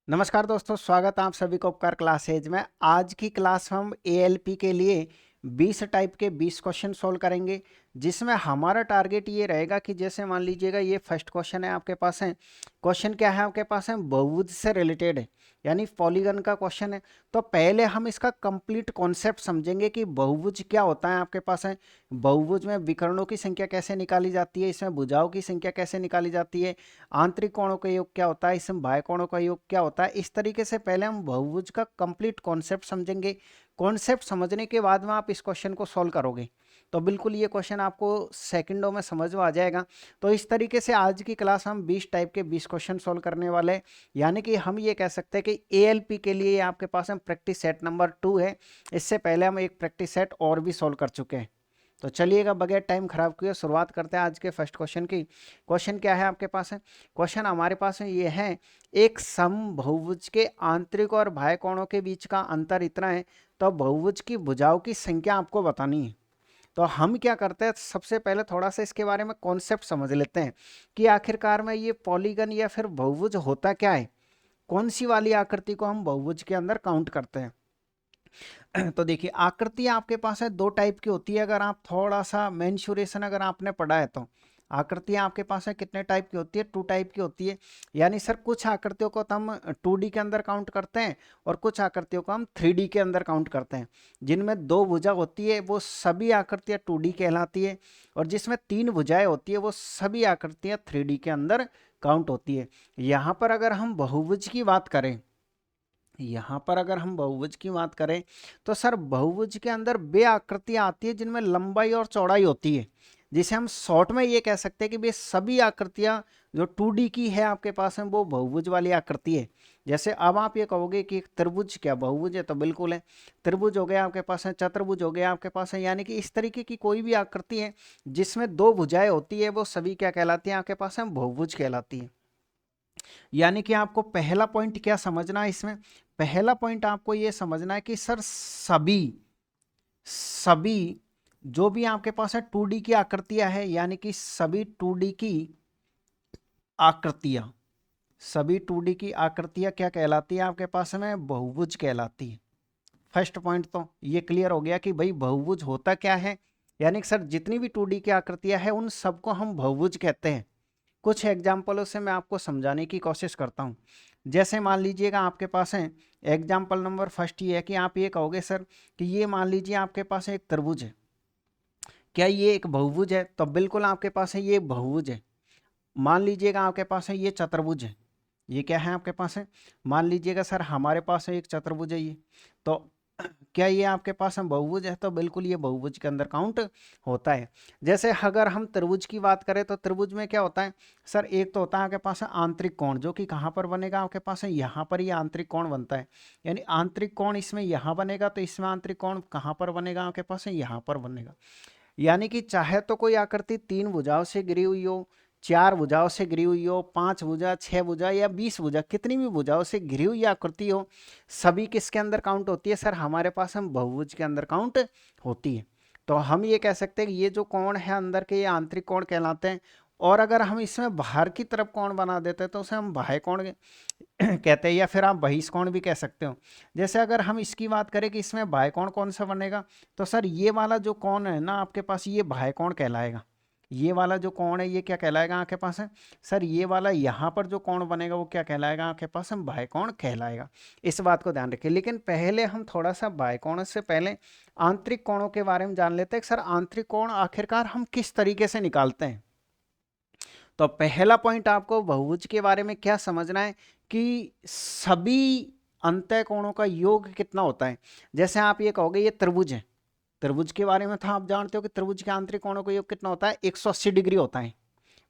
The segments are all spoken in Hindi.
नमस्कार दोस्तों, स्वागत है आप सभी को उपकार क्लासेज में। आज की क्लास हम एएलपी के लिए 20 टाइप के 20 क्वेश्चन सॉल्व करेंगे, जिसमें हमारा टारगेट ये रहेगा कि जैसे मान लीजिएगा ये फर्स्ट क्वेश्चन है आपके पास है। क्वेश्चन क्या है आपके पास है? बहुभुज से रिलेटेड है, यानी पॉलीगन का क्वेश्चन है। तो पहले हम इसका कंप्लीट कॉन्सेप्ट समझेंगे कि बहुभुज क्या होता है आपके पास है। बहुभुज में विकर्णों की संख्या कैसे निकाली जाती है, इसमें भुजाओं की संख्या कैसे निकाली जाती है, आंतरिक कोणों का योग क्या होता है, इसमें बाह्य कोणों का योग क्या होता है। इस तरीके से पहले हम बहुभुज का कंप्लीट कॉन्सेप्ट समझेंगे। कॉन्सेप्ट समझने के बाद में आप इस क्वेश्चन को सॉल्व करोगे तो बिल्कुल ये क्वेश्चन आपको सेकंडों में समझ में आ जाएगा। तो इस तरीके से आज की क्लास हम 20 टाइप के 20 क्वेश्चन सॉल्व करने वाले हैं। यानी कि हम ये कह सकते हैं कि एएलपी के लिए आपके पास हम प्रैक्टिस सेट नंबर 2 है। इससे पहले हम एक प्रैक्टिस सेट और भी सॉल्व कर चुके हैं। तो चलिएगा बगैर टाइम खराब किए शुरुआत करते हैं आज के फर्स्ट क्वेश्चन की। क्वेश्चन क्या है आपके पास है? क्वेश्चन हमारे पास है ये है, एक समबहुभुज के आंतरिक और बाह्य कोणों के बीच का अंतर इतना है, तो बहुभुज की भुजाओं की संख्या आपको बतानी है। तो हम क्या करते हैं, सबसे पहले थोड़ा सा इसके बारे में कॉन्सेप्ट समझ लेते हैं कि आखिरकार में ये पॉलीगन या फिर बहुभुज होता क्या है, कौन सी वाली आकृति को हम बहुभुज के अंदर काउंट करते हैं। तो देखिए, आकृति आपके पास है दो टाइप की होती है। अगर आप थोड़ा सा मेंसुरेशन अगर आपने पढ़ा है तो आकृतियां आपके पास है कितने टाइप की होती है? 2 टाइप की होती है। यानी सर कुछ आकृतियों को तो हम 2D के अंदर काउंट करते हैं और कुछ आकृतियों को हम 3D के अंदर काउंट करते हैं। जिनमें 2 भुजा होती है वो सभी आकृतियां 2D कहलाती है, और जिसमें 3 भुजाएं होती है वो सभी आकृतियां 3D के अंदर काउंट होती है। यहाँ पर अगर हम बहुभुज की बात करें, यहाँ पर अगर हम बहुभुज की बात करें तो सर बहुभुज के अंदर वे आकृतियां आती है जिनमें लंबाई और चौड़ाई होती है, जिसे हम शॉर्ट में ये कह सकते हैं कि वे सभी आकृतियां जो 2D की है आपके पास है वो बहुभुज वाली आकृति है। जैसे अब आप ये कहोगे कि त्रिभुज क्या बहुभुज है, तो बिल्कुल है। त्रिभुज हो गया आपके पास है, चतुर्भुज हो गया आपके पास है, यानी कि इस तरीके की कोई भी आकृति है जिसमें 2 भुजाएं होती है वो सभी क्या कहलाती है आपके पास है? बहुभुज कहलाती है। यानी कि आपको पहला पॉइंट क्या समझना है इसमें? पहला पॉइंट आपको यह समझना है कि सर सभी सभी जो भी आपके पास है 2D की आकृतियां है, यानी कि सभी 2D की आकृतियां, सभी 2D की आकृतियां क्या कहलाती है आपके पास में? बहुभुज कहलाती है। फर्स्ट पॉइंट तो ये क्लियर हो गया कि भाई बहुभुज होता क्या है। यानी कि सर जितनी भी 2D की आकृतियां हैं उन सबको हम बहुभुज कहते हैं। कुछ एग्जाम्पलों से मैं आपको समझाने की कोशिश करता हूँ। जैसे मान लीजिएगा आपके पास है एग्जाम्पल नंबर फर्स्ट ये है कि आप ये कहोगे सर कि ये मान लीजिए आपके पास एक त्रिभुज है, क्या ये एक बहुभुज है? तो बिल्कुल आपके पास है ये बहुभुज है। मान लीजिएगा आपके पास है ये चतुर्भुज है। ये क्या है आपके पास है? मान लीजिएगा सर हमारे पास है एक चतुर्भुज है ये, तो क्या ये आपके पास हम बहुभुज है? तो बिल्कुल ये बहुभुज के अंदर काउंट होता है। जैसे अगर हम त्रिभुज की बात करें तो त्रिभुज में क्या होता है सर? एक तो होता है आपके पास है आंतरिक कोण, जो कि कहाँ पर बनेगा आपके पास है? यहाँ पर ही आंतरिक कोण बनता है। यानी आंतरिक कोण इसमें यहाँ बनेगा, तो इसमें आंतरिक कोण कहाँ पर बनेगा आपके पास है? यहाँ पर बनेगा। यानी कि चाहे तो कोई आकृति 3 भुजाओं से घिरी हुई हो, 4 भुजाओं से घिरी हुई हो, 5 भुजा, 6 भुजा या 20 भुजा, कितनी भी भुजाओं से घिरी हुई आकृति हो, सभी किसके अंदर काउंट होती है सर? हमारे पास हम बहुभुज के अंदर काउंट होती है। तो हम ये कह सकते हैं कि ये जो कोण है अंदर के, ये आंतरिक कोण कहलाते हैं। और अगर हम इसमें बाहर की तरफ कोण बना देते हैं तो उसे हम बाह्य कोण कहते हैं, या फिर आप बहिष्कोण भी कह सकते हो। जैसे अगर हम इसकी बात करें कि इसमें बाह्य कोण कौन सा बनेगा, तो सर ये वाला जो कोण है ना आपके पास, ये बाह्य कोण कहलाएगा। ये वाला जो कोण है ये क्या कहलाएगा आपके पास है? सर ये वाला यहाँ पर जो कोण बनेगा वो क्या कहलाएगा आपके पास? हम बाह्य कोण कहलाएगा। इस बात को ध्यान रखिए। लेकिन पहले हम थोड़ा सा बाह्य कोण से पहले आंतरिक कोणों के बारे में जान लेते हैं। सर आंतरिक कोण आखिरकार हम किस तरीके से निकालते हैं? तो पहला पॉइंट आपको बहुभुज के बारे में क्या समझना है कि सभी अंतः कोणों का योग कितना होता है। जैसे आप ये कहोगे ये त्रिभुज है, त्रिभुज के बारे में था आप जानते हो कि त्रिभुज के आंतरिक कोणों का योग कितना होता है? 180 डिग्री होता है।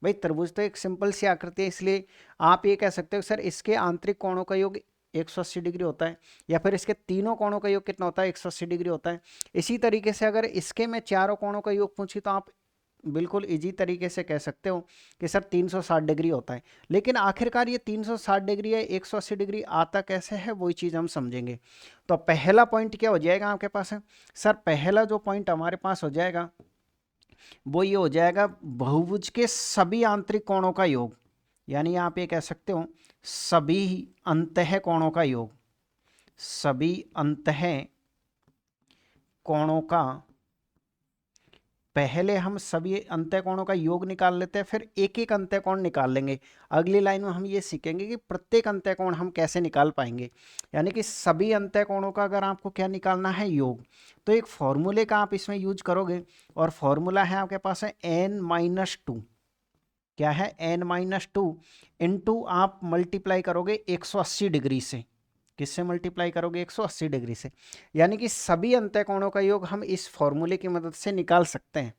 भाई त्रिभुज तो एक सिंपल सी आकृति है, इसलिए आप ये कह सकते हो सर इसके आंतरिक कोणों का योग 180 डिग्री होता है, या फिर इसके तीनों कोणों का योग कितना होता है? 180 डिग्री होता है। इसी तरीके से अगर इसके मैं चारों कोणों का योग पूछी तो आप बिल्कुल इजी तरीके से कह सकते हो कि सर 360 डिग्री होता है। लेकिन आखिरकार ये 360 डिग्री है 180 डिग्री आता कैसे है, वही चीज़ हम समझेंगे। तो पहला पॉइंट क्या हो जाएगा आपके पास है? सर पहला जो पॉइंट हमारे पास हो जाएगा वो ये हो जाएगा, बहुभुज के सभी आंतरिक कोणों का योग। यानी आप ये कह सकते हो सभी अंतः कोणों का योग, सभी अंतः कोणों का, पहले हम सभी अंतःकोणों का योग निकाल लेते हैं, फिर एक एक अंतःकोण निकाल लेंगे। अगली लाइन में हम ये सीखेंगे कि प्रत्येक अंतःकोण हम कैसे निकाल पाएंगे। यानी कि सभी अंतःकोणों का अगर आपको क्या निकालना है, योग, तो एक फॉर्मूले का आप इसमें यूज करोगे, और फॉर्मूला है आपके पास है n-2। क्या है, n-2 इंटू आप मल्टीप्लाई करोगे 180 डिग्री से। किससे मल्टीप्लाई करोगे, 180 डिग्री से। यानी कि सभी अंतःकोणों का योग हम इस फॉर्मूले की मदद से निकाल सकते हैं।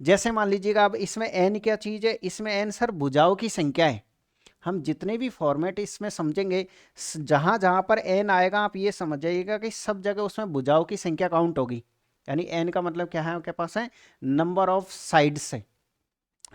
जैसे मान लीजिएगा, अब इसमें n क्या चीज है, इसमें n सर भुजाओं की संख्या है। हम जितने भी फॉर्मेट इसमें समझेंगे, जहां जहां पर n आएगा आप ये समझ जाइएगा कि सब जगह उसमें भुजाओं की संख्या काउंट होगी। यानी n का मतलब क्या है आपके पास है, नंबर ऑफ साइड्स से।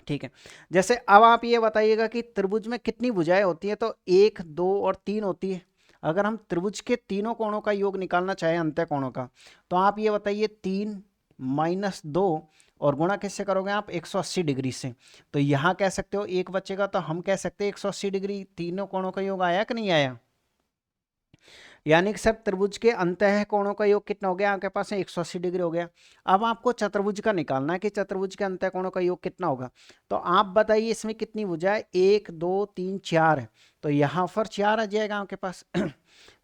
ठीक है, जैसे अब आप ये बताइएगा कि त्रिभुज में कितनी भुजाएं होती है, तो 1, 2 और 3 होती है। अगर हम त्रिभुज के तीनों कोणों का योग निकालना चाहें, अंतः कोणों का, तो आप ये बताइए 3 - 2 और गुणा किससे करोगे आप, 180 डिग्री से। तो यहां कह सकते हो 1 बचेगा, तो हम कह सकते हैं 180 डिग्री तीनों कोणों का योग आया कि नहीं आया। यानी कि सर त्रिभुज के अंतः कोणों का योग कितना हो गया आपके पास है, 180 डिग्री हो गया। अब आपको चतुर्भुज का निकालना है कि चतुर्भुज के अंतः कोणों का योग कितना होगा। तो आप बताइए इसमें कितनी भुजाएं, 1, 2, 3, 4 है, तो यहाँ पर 4 आ जाएगा आपके पास।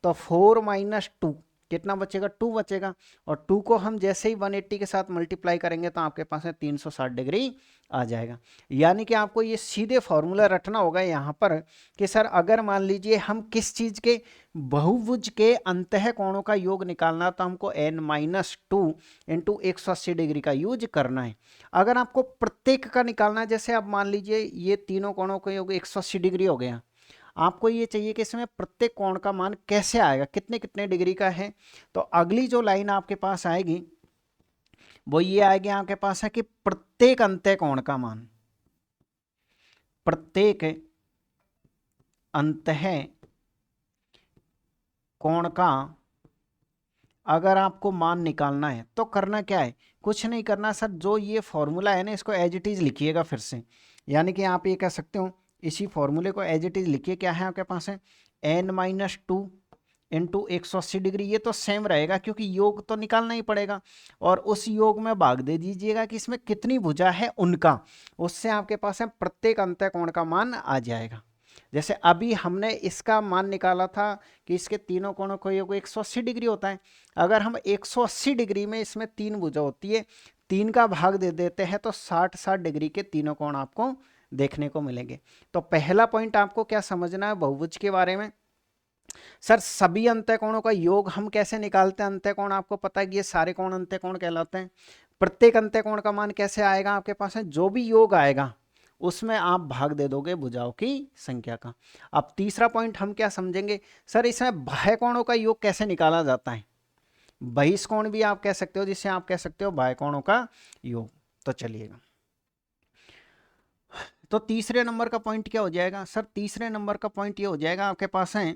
तो 4 - 2 कितना बचेगा, 2 बचेगा। और 2 को हम जैसे ही 180 के साथ मल्टीप्लाई करेंगे तो आपके पास है 360 डिग्री आ जाएगा। यानी कि आपको ये सीधे फॉर्मूला रटना होगा यहाँ पर कि सर अगर मान लीजिए हम किस चीज के, बहुभुज के अंतः कोणों का योग निकालना, तो हमको n-2 इंटू 180 डिग्री का यूज करना है। अगर आपको प्रत्येक का निकालना है, जैसे अब मान लीजिए ये तीनों कोणों का योग 180 डिग्री हो गया, आपको ये चाहिए कि इसमें प्रत्येक कोण का मान कैसे आएगा, कितने कितने डिग्री का है। तो अगली जो लाइन आपके पास आएगी वो ये आएगी आपके पास है कि प्रत्येक अंतः कोण का मान, प्रत्येक अंतः कोण का अगर आपको मान निकालना है तो करना क्या है, कुछ नहीं करना सर, जो ये फॉर्मूला है ना इसको एज इट इज लिखिएगा फिर से। यानी कि आप ये कह सकते हो इसी फॉर्मूले को एज इट इज लिखिए। क्या है आपके पास है, n-2 इंटू 180 डिग्री, ये तो सेम रहेगा क्योंकि योग तो निकालना ही पड़ेगा। और उस योग में भाग दे दीजिएगा कि इसमें कितनी भुजा है उनका, उससे आपके पास है प्रत्येक अंतः कोण का मान आ जाएगा। जैसे अभी हमने इसका मान निकाला था कि इसके तीनों कोणों का योग 180 डिग्री होता है। अगर हम 180 डिग्री में इसमें 3 भुजा होती है, 3 का भाग दे देते हैं तो 60-60 डिग्री के तीनों कोण आपको देखने को मिलेंगे। तो पहला पॉइंट आपको क्या समझना है बहुभुज के बारे में, सर सभी अंतःकोणों का योग हम कैसे निकालते हैं। अंतःकोण आपको पता है कि ये सारे कोण अंतःकोण कहलाते हैं। प्रत्येक अंतःकोण का मान कैसे आएगा आपके पास है, जो भी योग आएगा उसमें आप भाग दे दोगे भुजाओं की संख्या का। अब तीसरा पॉइंट हम क्या समझेंगे, सर इसमें बाह्य कोणों का योग कैसे निकाला जाता है। बहिष्कोण भी आप कह सकते हो, जिसे आप कह सकते हो बाह्य कोणों का योग। तो चलिएगा, तो तीसरे नंबर का पॉइंट क्या हो जाएगा सर, तीसरे नंबर का पॉइंट ये हो जाएगा आपके पास है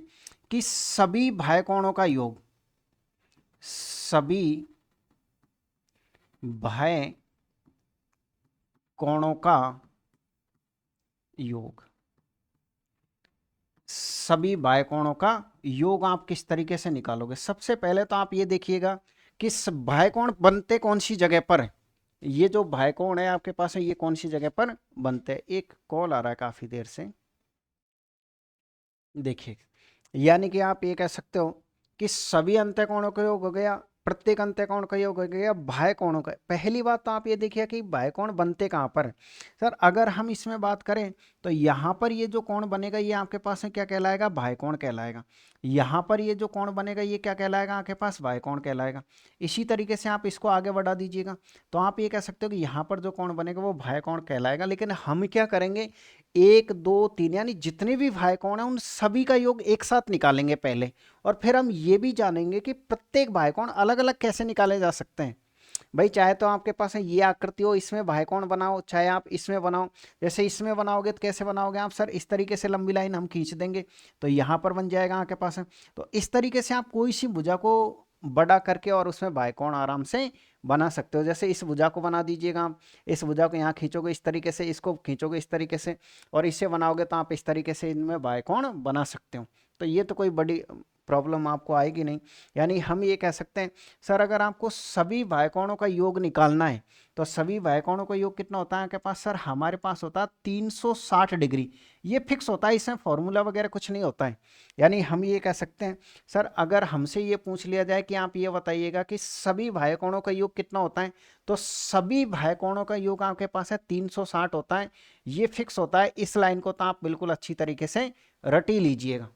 कि सभी बाह्य कोणों का योग, सभी बाह्य कोणों का योग, सभी बाह्य कोणों का योग आप किस तरीके से निकालोगे। सबसे पहले तो आप ये देखिएगा कि बाह्य कोण बनते कौन सी जगह पर है। ये जो बाह्य कोण है आपके पास है, ये कौन सी जगह पर बनते हैं। एक कॉल आ रहा है काफी देर से, देखिए। यानी कि आप ये कह सकते हो कि सभी अंतःकोणों का योग हो गया, प्रत्येक अंतःकोण का योग हो गया बाह्य कोणों का। पहली बात तो आप ये देखिए कि बाह्य कोण बनते कहाँ पर। सर अगर हम इसमें बात करें तो यहाँ पर ये जो कोण बनेगा ये आपके पास है क्या कहलाएगा, बाह्य कोण कहलाएगा। यहाँ पर ये जो कोण बनेगा ये क्या कहलाएगा आपके पास, बाह्य कोण कहलाएगा। इसी तरीके से आप इसको आगे बढ़ा दीजिएगा तो आप ये कह सकते हो कि यहाँ पर जो कोण बनेगा वो बाह्य कोण कहलाएगा। लेकिन हम क्या करेंगे, 1, 2, 3 यानी जितने भी बाह्य कोण हैं उन सभी का योग एक साथ निकालेंगे पहले, और फिर हम ये भी जानेंगे कि प्रत्येक बाह्य कोण अलग अलग कैसे निकाले जा सकते हैं। भाई चाहे तो आपके पास है ये आकृति हो, इसमें बाह्य कोण बनाओ, चाहे आप इसमें बनाओ। जैसे इसमें बनाओगे तो कैसे बनाओगे आप, सर इस तरीके से लंबी लाइन हम खींच देंगे तो यहाँ पर बन जाएगा आपके पास है। तो इस तरीके से आप कोई सी भुजा को बड़ा करके और उसमें बाह्यकोण आराम से बना सकते हो। जैसे इस भुजा को बना दीजिएगा आप, इस भुजा को यहाँ खींचोगे इस तरीके से, इसको खींचोगे इस तरीके से और इससे बनाओगे तो आप इस तरीके से इनमें बाह्यकोण बना सकते हो। तो ये तो कोई बड़ी प्रॉब्लम आपको आएगी नहीं। यानी हम ये कह सकते हैं सर अगर आपको सभी बाह्यकोणों का योग निकालना है तो सभी बाह्यकोणों का योग कितना होता है आपके पास? सर हमारे पास होता है 360 डिग्री। ये फिक्स होता है, इसमें फॉर्मूला वगैरह कुछ नहीं होता है। यानी हम ये कह सकते हैं सर अगर हमसे ये पूछ लिया जाए कि आप ये बताइएगा कि सभी बाह्यकोणों का योग कितना होता है, तो सभी बाह्यकोणों का योग आपके पास है 360 होता है। ये फिक्स होता है। इस लाइन को तो आप बिल्कुल अच्छी तरीके से रट ही लीजिएगा।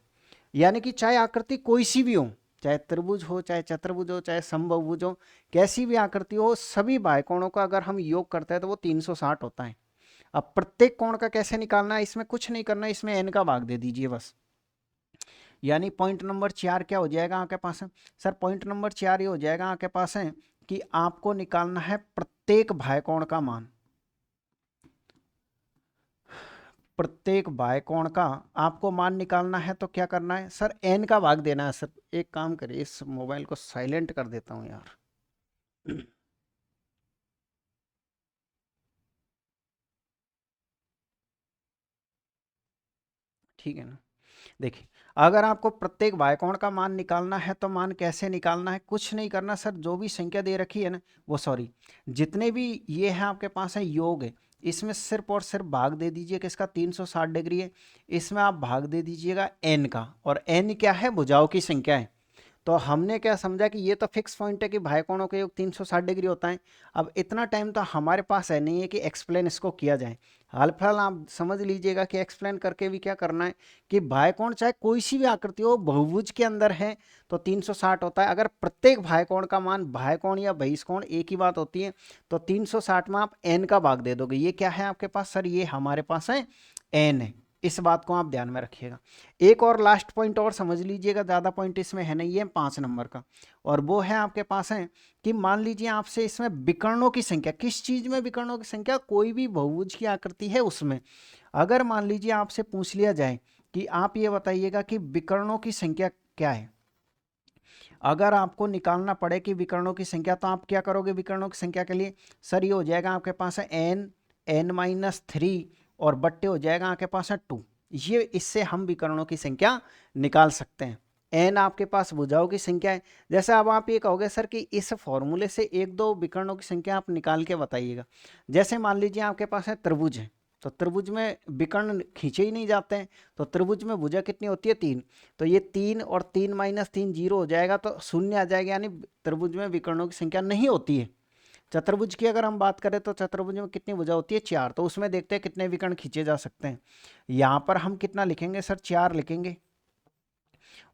यानी कि चाहे आकृति कोई सी भी हो, चाहे त्रिभुज हो, चाहे चतुर्भुज हो, चाहे समबाहुभुज हो, कैसी भी आकृति हो, सभी बाह्यकोणों का अगर हम योग करते हैं तो वो 360 होता है। अब प्रत्येक कोण का कैसे निकालना है, इसमें कुछ नहीं करना है, इसमें n का भाग दे दीजिए बस। यानी पॉइंट नंबर 4 क्या हो जाएगा आपके पास है? सर पॉइंट नंबर 4 ये हो जाएगा आपके पास है कि आपको निकालना है प्रत्येक बाह्यकोण का मान। प्रत्येक बाह्यकोण का आपको मान निकालना है तो क्या करना है सर? n का भाग देना है। सर एक काम करिए, इस मोबाइल को साइलेंट कर देता हूं यार। ठीक है ना? देखिए अगर आपको प्रत्येक बाह्यकोण का मान निकालना है तो मान कैसे निकालना है? कुछ नहीं करना सर, जो भी संख्या दे रखी है ना वो सॉरी जितने भी ये है आपके पास है योग है, इसमें सिर्फ और सिर्फ भाग दे दीजिए किसका? 360 डिग्री है, इसमें आप भाग दे दीजिएगा n का। और n क्या है? भुजाओं की संख्या है। तो हमने क्या समझा कि ये तो फिक्स पॉइंट है कि बाह्यकोणों का योग 360 डिग्री होता है। अब इतना टाइम तो हमारे पास है नहीं है कि एक्सप्लेन इसको किया जाए। हाल फिलहाल आप समझ लीजिएगा कि एक्सप्लेन करके भी क्या करना है कि बाह्यकोण चाहे कोई सी भी आकृति हो, बहुभुज के अंदर है तो 360 होता है। अगर प्रत्येक बाह्यकोण का मान, बाह्यकोण या बहिष्कोण एक ही बात होती है, तो 360 में आप n का भाग दे दोगे। ये क्या है आपके पास? सर ये हमारे पास है n है। इस बात को आप ध्यान में रखिएगा। एक और लास्ट पॉइंट और समझ लीजिएगा, ज़्यादा पॉइंट इसमें है नहीं, है 5 नंबर का, और वो है आपके पास है कि मान लीजिए आपसे इसमें विकर्णों की संख्या, किस चीज़ में विकर्णों की संख्या? कोई भी बहुभुज की आकृति है उसमें अगर मान लीजिए आपसे पूछ लिया जाए कि आप ये बताइएगा कि विकर्णों की संख्या क्या है, अगर आपको निकालना पड़े कि विकर्णों की संख्या, तो आप क्या करोगे विकर्णों की संख्या के लिए? सर ये हो जाएगा आपके पास है n-3 और बट्टे हो जाएगा आपके पास है 2। ये इससे हम विकर्णों की संख्या निकाल सकते हैं। n आपके पास भुजाओं की संख्या है। जैसे अब आप ये कहोगे सर कि इस फॉर्मूले से एक दो विकर्णों की संख्या आप निकाल के बताइएगा। जैसे मान लीजिए आपके पास है त्रिभुज है, तो त्रिभुज में विकर्ण खींचे ही नहीं जाते हैं, तो त्रिभुज में भुजा कितनी होती है? 3। तो ये 3 और 3 माइनस 3 जीरो हो जाएगा, तो शून्य आ जाएगा, यानी त्रिभुज में विकर्णों की संख्या नहीं होती है। चतुर्भुज की अगर हम बात करें तो चतुर्भुज में कितनी भुजा होती है? 4। तो उसमें देखते हैं कितने विकर्ण खींचे जा सकते हैं। यहाँ पर हम कितना लिखेंगे सर? 4 लिखेंगे,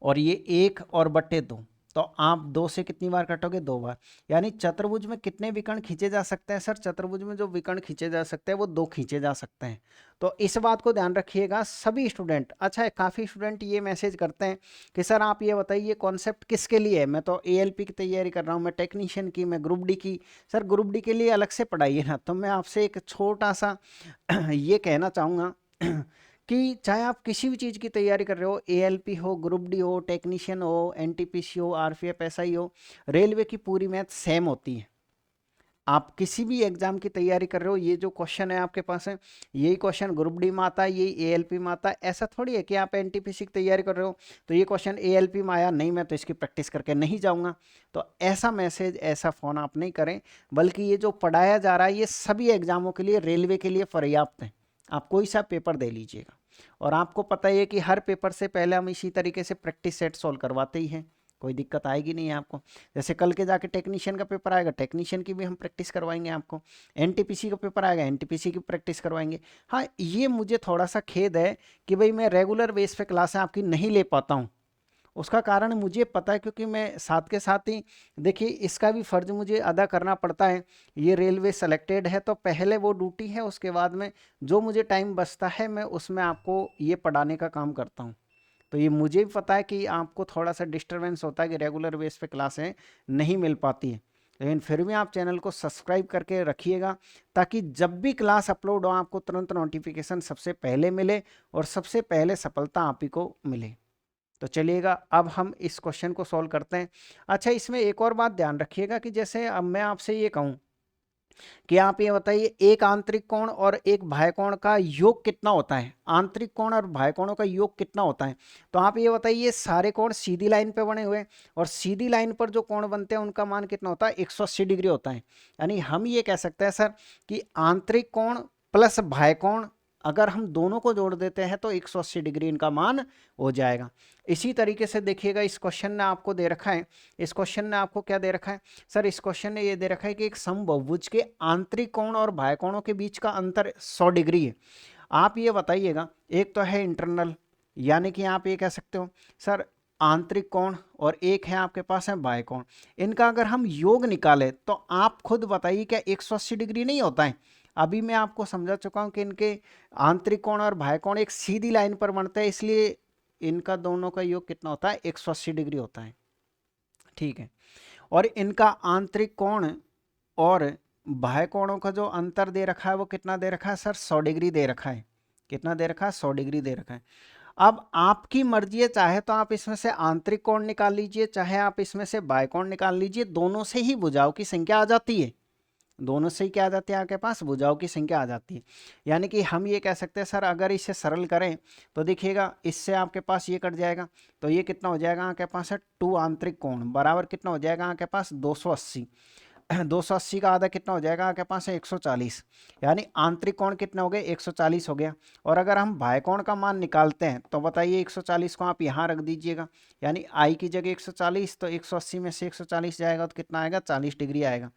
और ये 1 और बट्टे 2, तो आप 2 से कितनी बार कटोगे? 2 बार। यानी चतुर्भुज में कितने विकर्ण खींचे जा सकते हैं? सर चतुर्भुज में जो विकर्ण खींचे जा सकते हैं वो 2 खींचे जा सकते हैं। तो इस बात को ध्यान रखिएगा सभी स्टूडेंट। अच्छा है, काफ़ी स्टूडेंट ये मैसेज करते हैं कि सर आप ये बताइए कॉन्सेप्ट किसके लिए है? मैं तो ALP की तैयारी कर रहा हूँ, मैं टेक्नीशियन की, मैं ग्रुप डी की। सर ग्रुप डी के लिए अलग से पढ़ाइए ना। तो मैं आपसे एक छोटा सा ये कहना चाहूँगा कि चाहे आप किसी भी चीज़ की तैयारी कर रहे हो, ALP हो, ग्रुप डी हो, टेक्नीशियन हो, NTPC हो, RPF SI हो, रेलवे की पूरी मैथ सेम होती है। आप किसी भी एग्जाम की तैयारी कर रहे हो, ये जो क्वेश्चन है आपके पास है, यही क्वेश्चन ग्रुप डी में आता है, यही ALP में आता है। ऐसा थोड़ी है कि आप NTPC की तैयारी कर रहे हो तो ये क्वेश्चन ALP में आया नहीं, मैं तो इसकी प्रैक्टिस करके नहीं जाऊँगा। तो ऐसा मैसेज, ऐसा फ़ोन आप नहीं करें, बल्कि ये जो पढ़ाया जा रहा है ये सभी एग्जामों के लिए, रेलवे के लिए पर्याप्त है। आप कोई सा पेपर दे लीजिएगा। और आपको पता ही है कि हर पेपर से पहले हम इसी तरीके से प्रैक्टिस सेट सॉल्व करवाते ही हैं, कोई दिक्कत आएगी नहीं है आपको। जैसे कल के जाके टेक्नीशियन का पेपर आएगा, टेक्नीशियन की भी हम प्रैक्टिस करवाएंगे आपको। NTPC का पेपर आएगा, NTPC की प्रैक्टिस करवाएंगे। हाँ, ये मुझे थोड़ा सा खेद है कि भाई मैं रेगुलर बेस पे क्लासें आपकी नहीं ले पाता हूँ। उसका कारण मुझे पता है, क्योंकि मैं साथ के साथ ही देखिए इसका भी फ़र्ज़ मुझे अदा करना पड़ता है। ये रेलवे सेलेक्टेड है तो पहले वो ड्यूटी है, उसके बाद में जो मुझे टाइम बचता है मैं उसमें आपको ये पढ़ाने का काम करता हूँ। तो ये मुझे भी पता है कि आपको थोड़ा सा डिस्टर्बेंस होता है कि रेगुलर बेस पे क्लासें नहीं मिल पाती है, लेकिन फिर भी आप चैनल को सब्सक्राइब करके रखिएगा ताकि जब भी क्लास अपलोड हो आपको तुरंत नोटिफिकेशन सबसे पहले मिले और सबसे पहले सफलता आप ही को मिले। तो चलिएगा अब हम इस क्वेश्चन को सॉल्व करते हैं। अच्छा, इसमें एक और बात ध्यान रखिएगा कि जैसे अब मैं आपसे ये कहूँ कि आप ये बताइए एक आंतरिक कोण और एक बाह्य कोण का योग कितना होता है, आंतरिक कोण और बाह्य कोणों का योग कितना होता है। तो आप ये बताइए ये सारे कोण सीधी लाइन पे बने हुए हैं और सीधी लाइन पर जो कोण बनते हैं उनका मान कितना होता है, 180 डिग्री होता है। यानी हम ये कह सकते हैं सर कि आंतरिक कोण प्लस बाह्य कोण अगर हम दोनों को जोड़ देते हैं तो 180 डिग्री इनका मान हो जाएगा। इसी तरीके से देखिएगा इस क्वेश्चन ने आपको दे रखा है, इस क्वेश्चन ने आपको क्या दे रखा है सर, इस क्वेश्चन ने ये दे रखा है कि एक समबहुभुज के आंतरिक कोण और बाह्य कोणों के बीच का अंतर 100 डिग्री है। आप ये बताइएगा, एक तो है इंटरनल, यानी कि आप ये कह सकते हो सर आंतरिक कोण, और एक है आपके पास है बाह्य कोण। इनका अगर हम योग निकालें तो आप खुद बताइए क्या 180 डिग्री नहीं होता है। अभी मैं आपको समझा चुका हूं कि इनके आंतरिक कोण और बाह्य कोण एक सीधी लाइन पर बनते हैं, इसलिए इनका दोनों का योग कितना होता है, 180 डिग्री होता है। ठीक है, और इनका आंतरिक कोण और बाह्य कोणों का जो अंतर दे रखा है वो कितना दे रखा है सर, 100 डिग्री दे रखा है। कितना दे रखा है, 100 डिग्री दे रखा है। अब आपकी मर्जी है, चाहे तो आप इसमें से आंतरिक कोण निकाल लीजिए, चाहे आप इसमें से बाह्य कोण निकाल लीजिए, दोनों से ही भुजाओं की संख्या आ जाती है। दोनों से ही क्या आ जाती है, आपके पास भुजाओं की संख्या आ जाती है। यानी कि हम ये कह सकते हैं सर अगर इसे सरल करें तो देखिएगा इससे आपके पास ये कट जाएगा, तो ये कितना हो जाएगा आपके पास है 2 आंतरिक कोण बराबर कितना हो जाएगा आपके पास 280। 280 का आधा कितना हो जाएगा आपके पास है 140, यानी आंतरिक कोण कितना हो गए 140 हो गया। और अगर हम बाह्य कोण का मान निकालते हैं तो बताइए 140 को आप यहाँ रख दीजिएगा, यानी आई की जगह 140, तो 180 में से 140 जाएगा तो कितना आएगा, 40 डिग्री आएगा।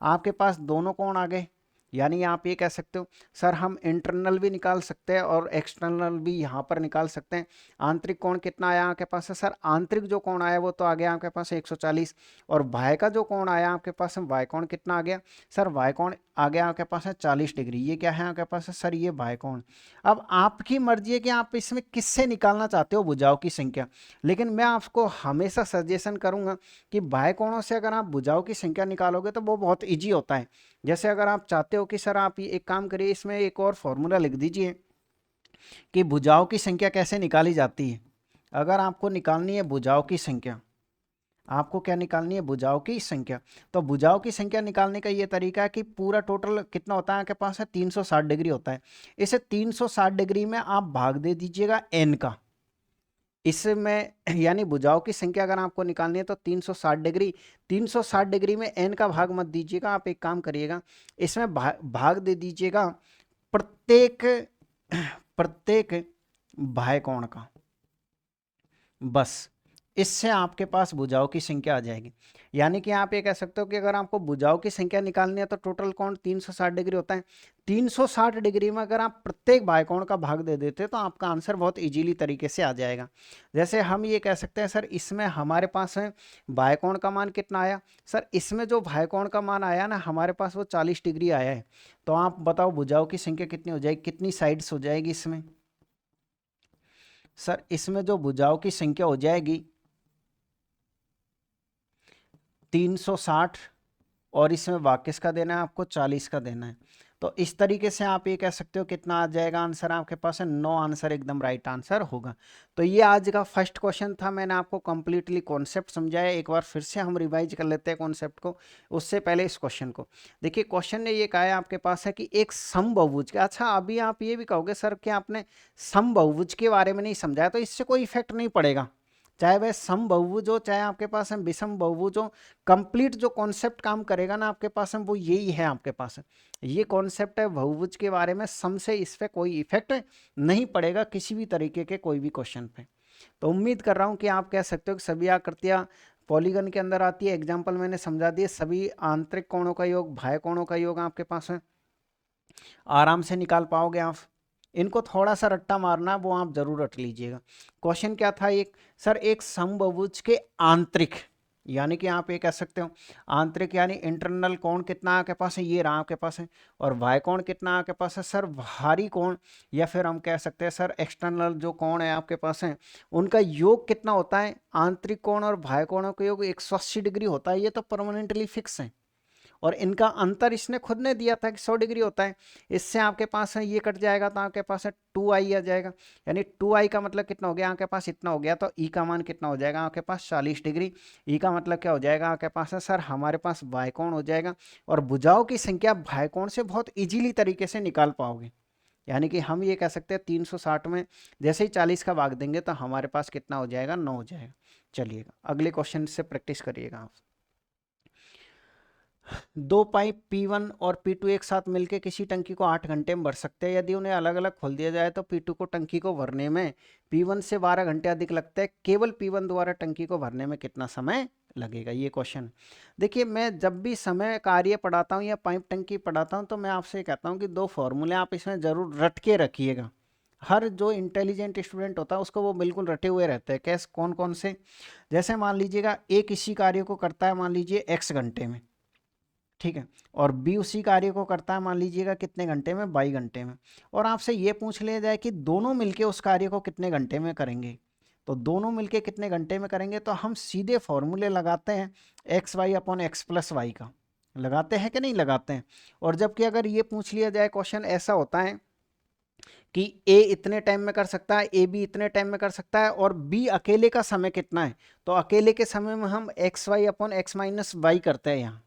आपके पास दोनों कोण आ गए। यानी आप ये कह सकते हो सर हम इंटरनल भी निकाल सकते हैं और एक्सटर्नल भी यहाँ पर निकाल सकते हैं। आंतरिक कोण कितना आया आपके पास है सर, आंतरिक जो कोण आया वो तो आ गया आपके पास 140, और बाह्य का जो कोण आया आपके पास है बाह्य कोण कितना आ गया सर, बाह्य कोण आ गया आपके पास है 40 डिग्री। ये क्या है आपके पास है सर, ये बाह्य कोण। अब आपकी मर्जी है कि आप इसमें किससे निकालना चाहते हो भुजाओं की संख्या, लेकिन मैं आपको हमेशा सजेशन करूंगा कि बाह्य कोणों से अगर आप भुजाओं की संख्या निकालोगे तो वो बहुत ईजी होता है। जैसे अगर आप चाहते हो कि सर आप ये एक काम करिए, इसमें एक और फॉर्मूला लिख दीजिए कि भुजाओं की संख्या कैसे निकाली जाती है। अगर आपको निकालनी है भुजाओं की संख्या, आपको क्या निकालनी है, भुजाओं की संख्या, तो भुजाओं की संख्या निकालने का ये तरीका है कि पूरा टोटल कितना होता है आपके पास है 360 डिग्री होता है। इसे 360 डिग्री में आप भाग दे दीजिएगा n का। इसमें यानी भुजाओं की संख्या अगर आपको निकालनी है तो 360 डिग्री में n का भाग मत दीजिएगा, आप एक काम करिएगा इसमें भाग दे दीजिएगा प्रत्येक प्रत्येक बाह्य कोण का, बस इससे आपके पास भुजाओं की संख्या आ जाएगी। यानी कि आप ये कह सकते हो कि अगर आपको भुजाओं की संख्या निकालनी है तो टोटल कोण 360 डिग्री होता है। 360 डिग्री में अगर आप प्रत्येक बाह्य कोण का भाग दे देते तो आपका आंसर बहुत इजीली तरीके से आ जाएगा। जैसे हम ये कह सकते हैं सर इसमें हमारे पास है बाह्य कोण का मान कितना आया सर, इसमें जो बाह्य कोण का मान आया ना हमारे पास वो 40 डिग्री आया है। तो आप बताओ भुजाओं की संख्या कितनी हो जाएगी, कितनी साइड्स हो जाएगी इसमें सर, इसमें जो भुजाओं की संख्या हो जाएगी 360, और इसमें बाकिस का देना है आपको 40 का देना है। तो इस तरीके से आप ये कह सकते हो कितना आ जाएगा आंसर आपके पास है 9 आंसर एकदम राइट आंसर होगा। तो ये आज का फर्स्ट क्वेश्चन था, मैंने आपको कंप्लीटली कॉन्सेप्ट समझाया। एक बार फिर से हम रिवाइज कर लेते हैं कॉन्सेप्ट को, उससे पहले इस क्वेश्चन को देखिए। क्वेश्चन ने ये कहा है आपके पास है कि एक समबहुभुज का, अच्छा अभी आप ये भी कहोगे सर क्या आपने समबहुभुज के बारे में नहीं समझाया, तो इससे कोई इफेक्ट नहीं पड़ेगा, चाहे वह समबहुभुज हो चाहे आपके पास है विषम बहुभुज हो। कंप्लीट जो कॉन्सेप्ट काम करेगा ना आपके पास है वो यही है आपके पास है, ये कॉन्सेप्ट है बहुभुज के बारे में। सम से इस पे कोई इफेक्ट नहीं पड़ेगा किसी भी तरीके के कोई भी क्वेश्चन पे। तो उम्मीद कर रहा हूँ कि आप कह सकते हो कि सभी आकृतियाँ पॉलीगन के अंदर आती है। एग्जाम्पल मैंने समझा दिए, सभी आंतरिक कोणों का योग बाह्य कोणों का योग आपके पास है, आराम से निकाल पाओगे आप। इनको थोड़ा सा रट्टा मारना वो आप जरूर रट लीजिएगा। क्वेश्चन क्या था, एक सर एक समबहुभुज के आंतरिक, यानी कि आप ये कह सकते हो आंतरिक यानी इंटरनल कोण कितना आपके पास है, ये रहा आपके पास है, और बाह्य कोण कितना आपके पास है सर, बाहरी कोण, या फिर हम कह सकते हैं सर एक्सटर्नल जो कोण है आपके पास है उनका योग कितना होता है। आंतरिक कोण और बाह्य कोणों का योग 180 डिग्री होता है, ये तो परमानेंटली फिक्स है। और इनका अंतर इसने खुद ने दिया था कि 100 डिग्री होता है। इससे आपके पास है ये कट जाएगा तो आपके पास है 2i आ जाएगा, यानी 2i का मतलब कितना हो गया आपके पास, इतना हो गया। तो ई का मान कितना हो जाएगा आपके पास 40 डिग्री। ई का मतलब क्या हो जाएगा आपके पास है सर, हमारे पास बाह्य कोण हो जाएगा। और भुजाओं की संख्या बाह्य कोण से बहुत इजीली तरीके से निकाल पाओगे, यानी कि हम ये कह सकते हैं 360 में जैसे ही 40 का भाग देंगे तो हमारे पास कितना हो जाएगा, 9 हो जाएगा। चलिएगा अगले क्वेश्चन से प्रैक्टिस करिएगा आप। दो पाइप P1 और P2 एक साथ मिलकर किसी टंकी को 8 घंटे में भर सकते हैं। यदि उन्हें अलग अलग खोल दिया जाए तो P2 को टंकी को भरने में P1 से 12 घंटे अधिक लगता है। केवल P1 द्वारा टंकी को भरने में कितना समय लगेगा, ये क्वेश्चन। देखिए मैं जब भी समय कार्य पढ़ाता हूँ या पाइप टंकी पढ़ाता हूँ तो मैं आपसे कहता हूँ कि दो फॉर्मूले आप इसमें जरूर रट के रखिएगा। हर जो इंटेलिजेंट स्टूडेंट होता है उसको वो बिल्कुल रटे हुए रहते हैं। कैसे, कौन कौन से, जैसे मान लीजिएगा ए किसी कार्य को करता है मान लीजिए x घंटे में, ठीक है, और बी उसी कार्य को करता है मान लीजिएगा कितने घंटे में, 22 घंटे में। और आपसे ये पूछ लिया जाए कि दोनों मिलके उस कार्य को कितने घंटे में करेंगे, तो दोनों मिलके कितने घंटे में करेंगे, तो हम सीधे फॉर्मूले लगाते हैं x y upon x plus y का, लगाते हैं कि नहीं लगाते हैं। और जबकि अगर ये पूछ लिया जाए क्वेश्चन ऐसा होता है कि ए इतने टाइम में कर सकता है, ए बी इतने टाइम में कर सकता है, और बी अकेले का समय कितना है, तो अकेले के समय में हम x y upon x minus y करते हैं, यहाँ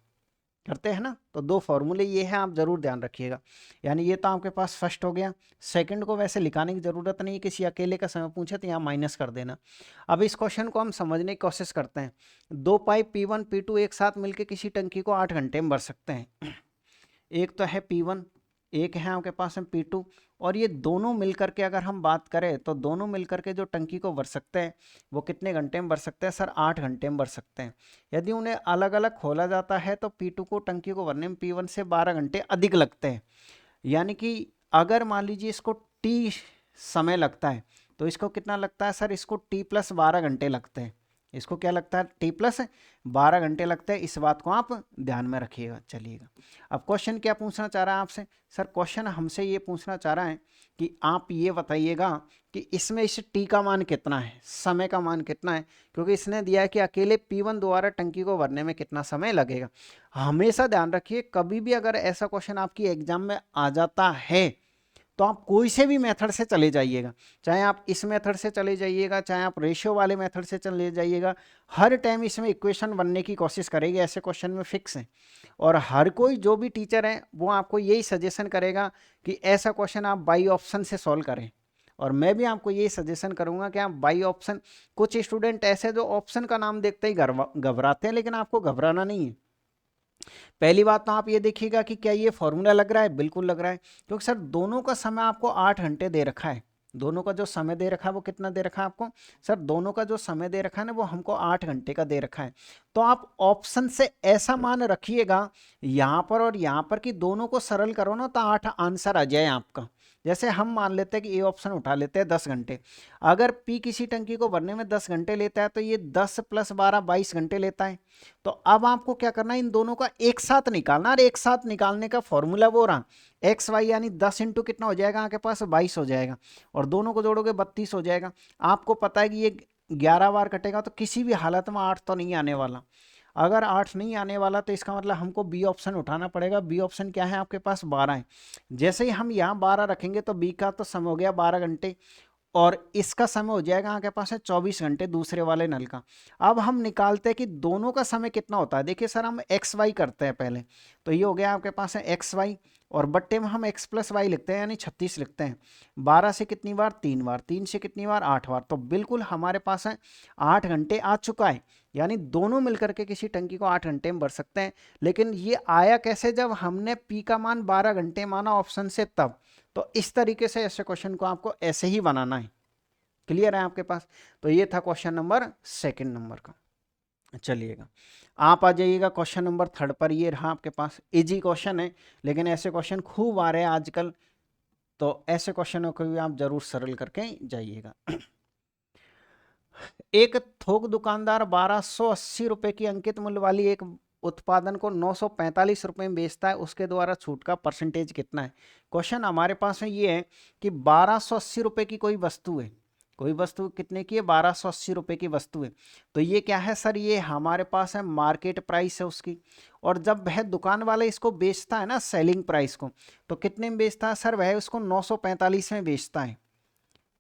करते हैं ना। तो दो फॉर्मूले ये हैं, आप जरूर ध्यान रखिएगा। यानी ये तो आपके पास फर्स्ट हो गया। सेकंड को वैसे लिखाने की जरूरत नहीं है, किसी अकेले का समय पूछे तो यहाँ माइनस कर देना। अब इस क्वेश्चन को हम समझने की कोशिश करते हैं। दो पाइप P1 P2 एक साथ मिलकर किसी टंकी को 8 घंटे में भर सकते हैं। एक तो है P1, एक है आपके पास है P2, और ये दोनों मिलकर के अगर हम बात करें तो दोनों मिलकर के जो टंकी को भर सकते हैं वो कितने घंटे में भर सकते हैं सर, 8 घंटे में भर सकते हैं। यदि उन्हें अलग अलग खोला जाता है तो P2 को टंकी को भरने में P1 से 12 घंटे अधिक लगते हैं। यानी कि अगर मान लीजिए इसको T समय लगता है तो इसको कितना लगता है सर, इसको T प्लस 12 घंटे लगते हैं। इसको क्या लगता है, T प्लस 12 घंटे लगते हैं। इस बात को आप ध्यान में रखिएगा। चलिएगा अब क्वेश्चन क्या पूछना चाह रहा है आपसे सर, क्वेश्चन हमसे ये पूछना चाह रहा है कि आप ये बताइएगा कि इसमें इस T का मान कितना है, समय का मान कितना है, क्योंकि इसने दिया है कि अकेले P1 द्वारा टंकी को भरने में कितना समय लगेगा। हमेशा ध्यान रखिए, कभी भी अगर ऐसा क्वेश्चन आपकी एग्जाम में आ जाता है तो आप कोई से भी मेथड से चले जाइएगा, चाहे आप इस मेथड से चले जाइएगा, चाहे आप रेशियो वाले मेथड से चले जाइएगा, हर टाइम इसमें इक्वेशन बनने की कोशिश करेगी, ऐसे क्वेश्चन में फिक्स है। और हर कोई जो भी टीचर है वो आपको यही सजेशन करेगा कि ऐसा क्वेश्चन आप बाई ऑप्शन से सॉल्व करें। और मैं भी आपको यही सजेशन करूंगा कि आप बाई ऑप्शन, कुछ स्टूडेंट ऐसे जो ऑप्शन का नाम देखते ही घबराते हैं, लेकिन आपको घबराना नहीं है। पहली बात तो आप ये देखिएगा कि क्या ये फॉर्मूला लग रहा है, बिल्कुल लग रहा है, क्योंकि सर दोनों का समय आपको 8 घंटे दे रखा है। दोनों का जो समय दे रखा है वो कितना दे रखा है आपको सर, दोनों का जो समय दे रखा है ना वो हमको 8 घंटे का दे रखा है। तो आप ऑप्शन से ऐसा मान रखिएगा यहाँ पर और यहाँ पर कि दोनों को सरल करो ना तो 8 आंसर आ जाए आपका। जैसे हम मान लेते हैं कि ए ऑप्शन उठा लेते हैं 10 घंटे, अगर पी किसी टंकी को भरने में 10 घंटे लेता है तो ये 10 प्लस 12 22 घंटे लेता है। तो अब आपको क्या करना है, इन दोनों का एक साथ निकालना, और एक साथ निकालने का फॉर्मूला वो रहा एक्स वाई, यानी 10 इंटू कितना हो जाएगा आपके पास, 22 हो जाएगा, और दोनों को जोड़ोगे 32 हो जाएगा। आपको पता है कि ये 11 बार कटेगा तो किसी भी हालत में 8 तो नहीं आने वाला। अगर 8 नहीं आने वाला तो इसका मतलब हमको बी ऑप्शन उठाना पड़ेगा। बी ऑप्शन क्या है आपके पास, 12 है। जैसे ही हम यहाँ 12 रखेंगे तो बी का तो समय हो गया 12 घंटे, और इसका समय हो जाएगा आपके पास है 24 घंटे दूसरे वाले नल का। अब हम निकालते हैं कि दोनों का समय कितना होता है। देखिए सर हम एक्स वाई करते हैं पहले, तो ये हो गया आपके पास है एक्स वाई, और बट्टे में हम एक्स प्लस वाई लिखते हैं यानी 36 लिखते हैं। 12 से कितनी बार, 3 बार, 3 से कितनी बार, 8 बार, तो बिल्कुल हमारे पास है 8 घंटे आ चुका है। यानी दोनों मिलकर के किसी टंकी को 8 घंटे में भर सकते हैं। लेकिन ये आया कैसे, जब हमने पी का मान 12 घंटे माना ऑप्शन से तब। तो इस तरीके से ऐसे क्वेश्चन को आपको ऐसे ही बनाना है। क्लियर है आपके पास। तो ये था क्वेश्चन नंबर सेकंड नंबर का। चलिएगा आप आ जाइएगा क्वेश्चन नंबर थर्ड पर। ये रहा आपके पास, इजी क्वेश्चन है लेकिन ऐसे क्वेश्चन खूब आ रहे हैं आजकल, तो ऐसे क्वेश्चनों को भी आप जरूर सरल करके जाइएगा। एक थोक दुकानदार 1280 रुपए की अंकित मूल्य वाली एक उत्पादन को 945 रुपए में बेचता है, उसके द्वारा छूट का परसेंटेज कितना है। क्वेश्चन हमारे पास में ये है कि 1280 रुपए की कोई वस्तु है, कोई वस्तु कितने की है, 1280 रुपए की वस्तु है। तो ये क्या है सर, ये हमारे पास है मार्केट प्राइस है उसकी। और जब वह दुकान वाले इसको बेचता है ना सेलिंग प्राइस को, तो कितने में बेचता है सर, वह उसको 945 में बेचता है।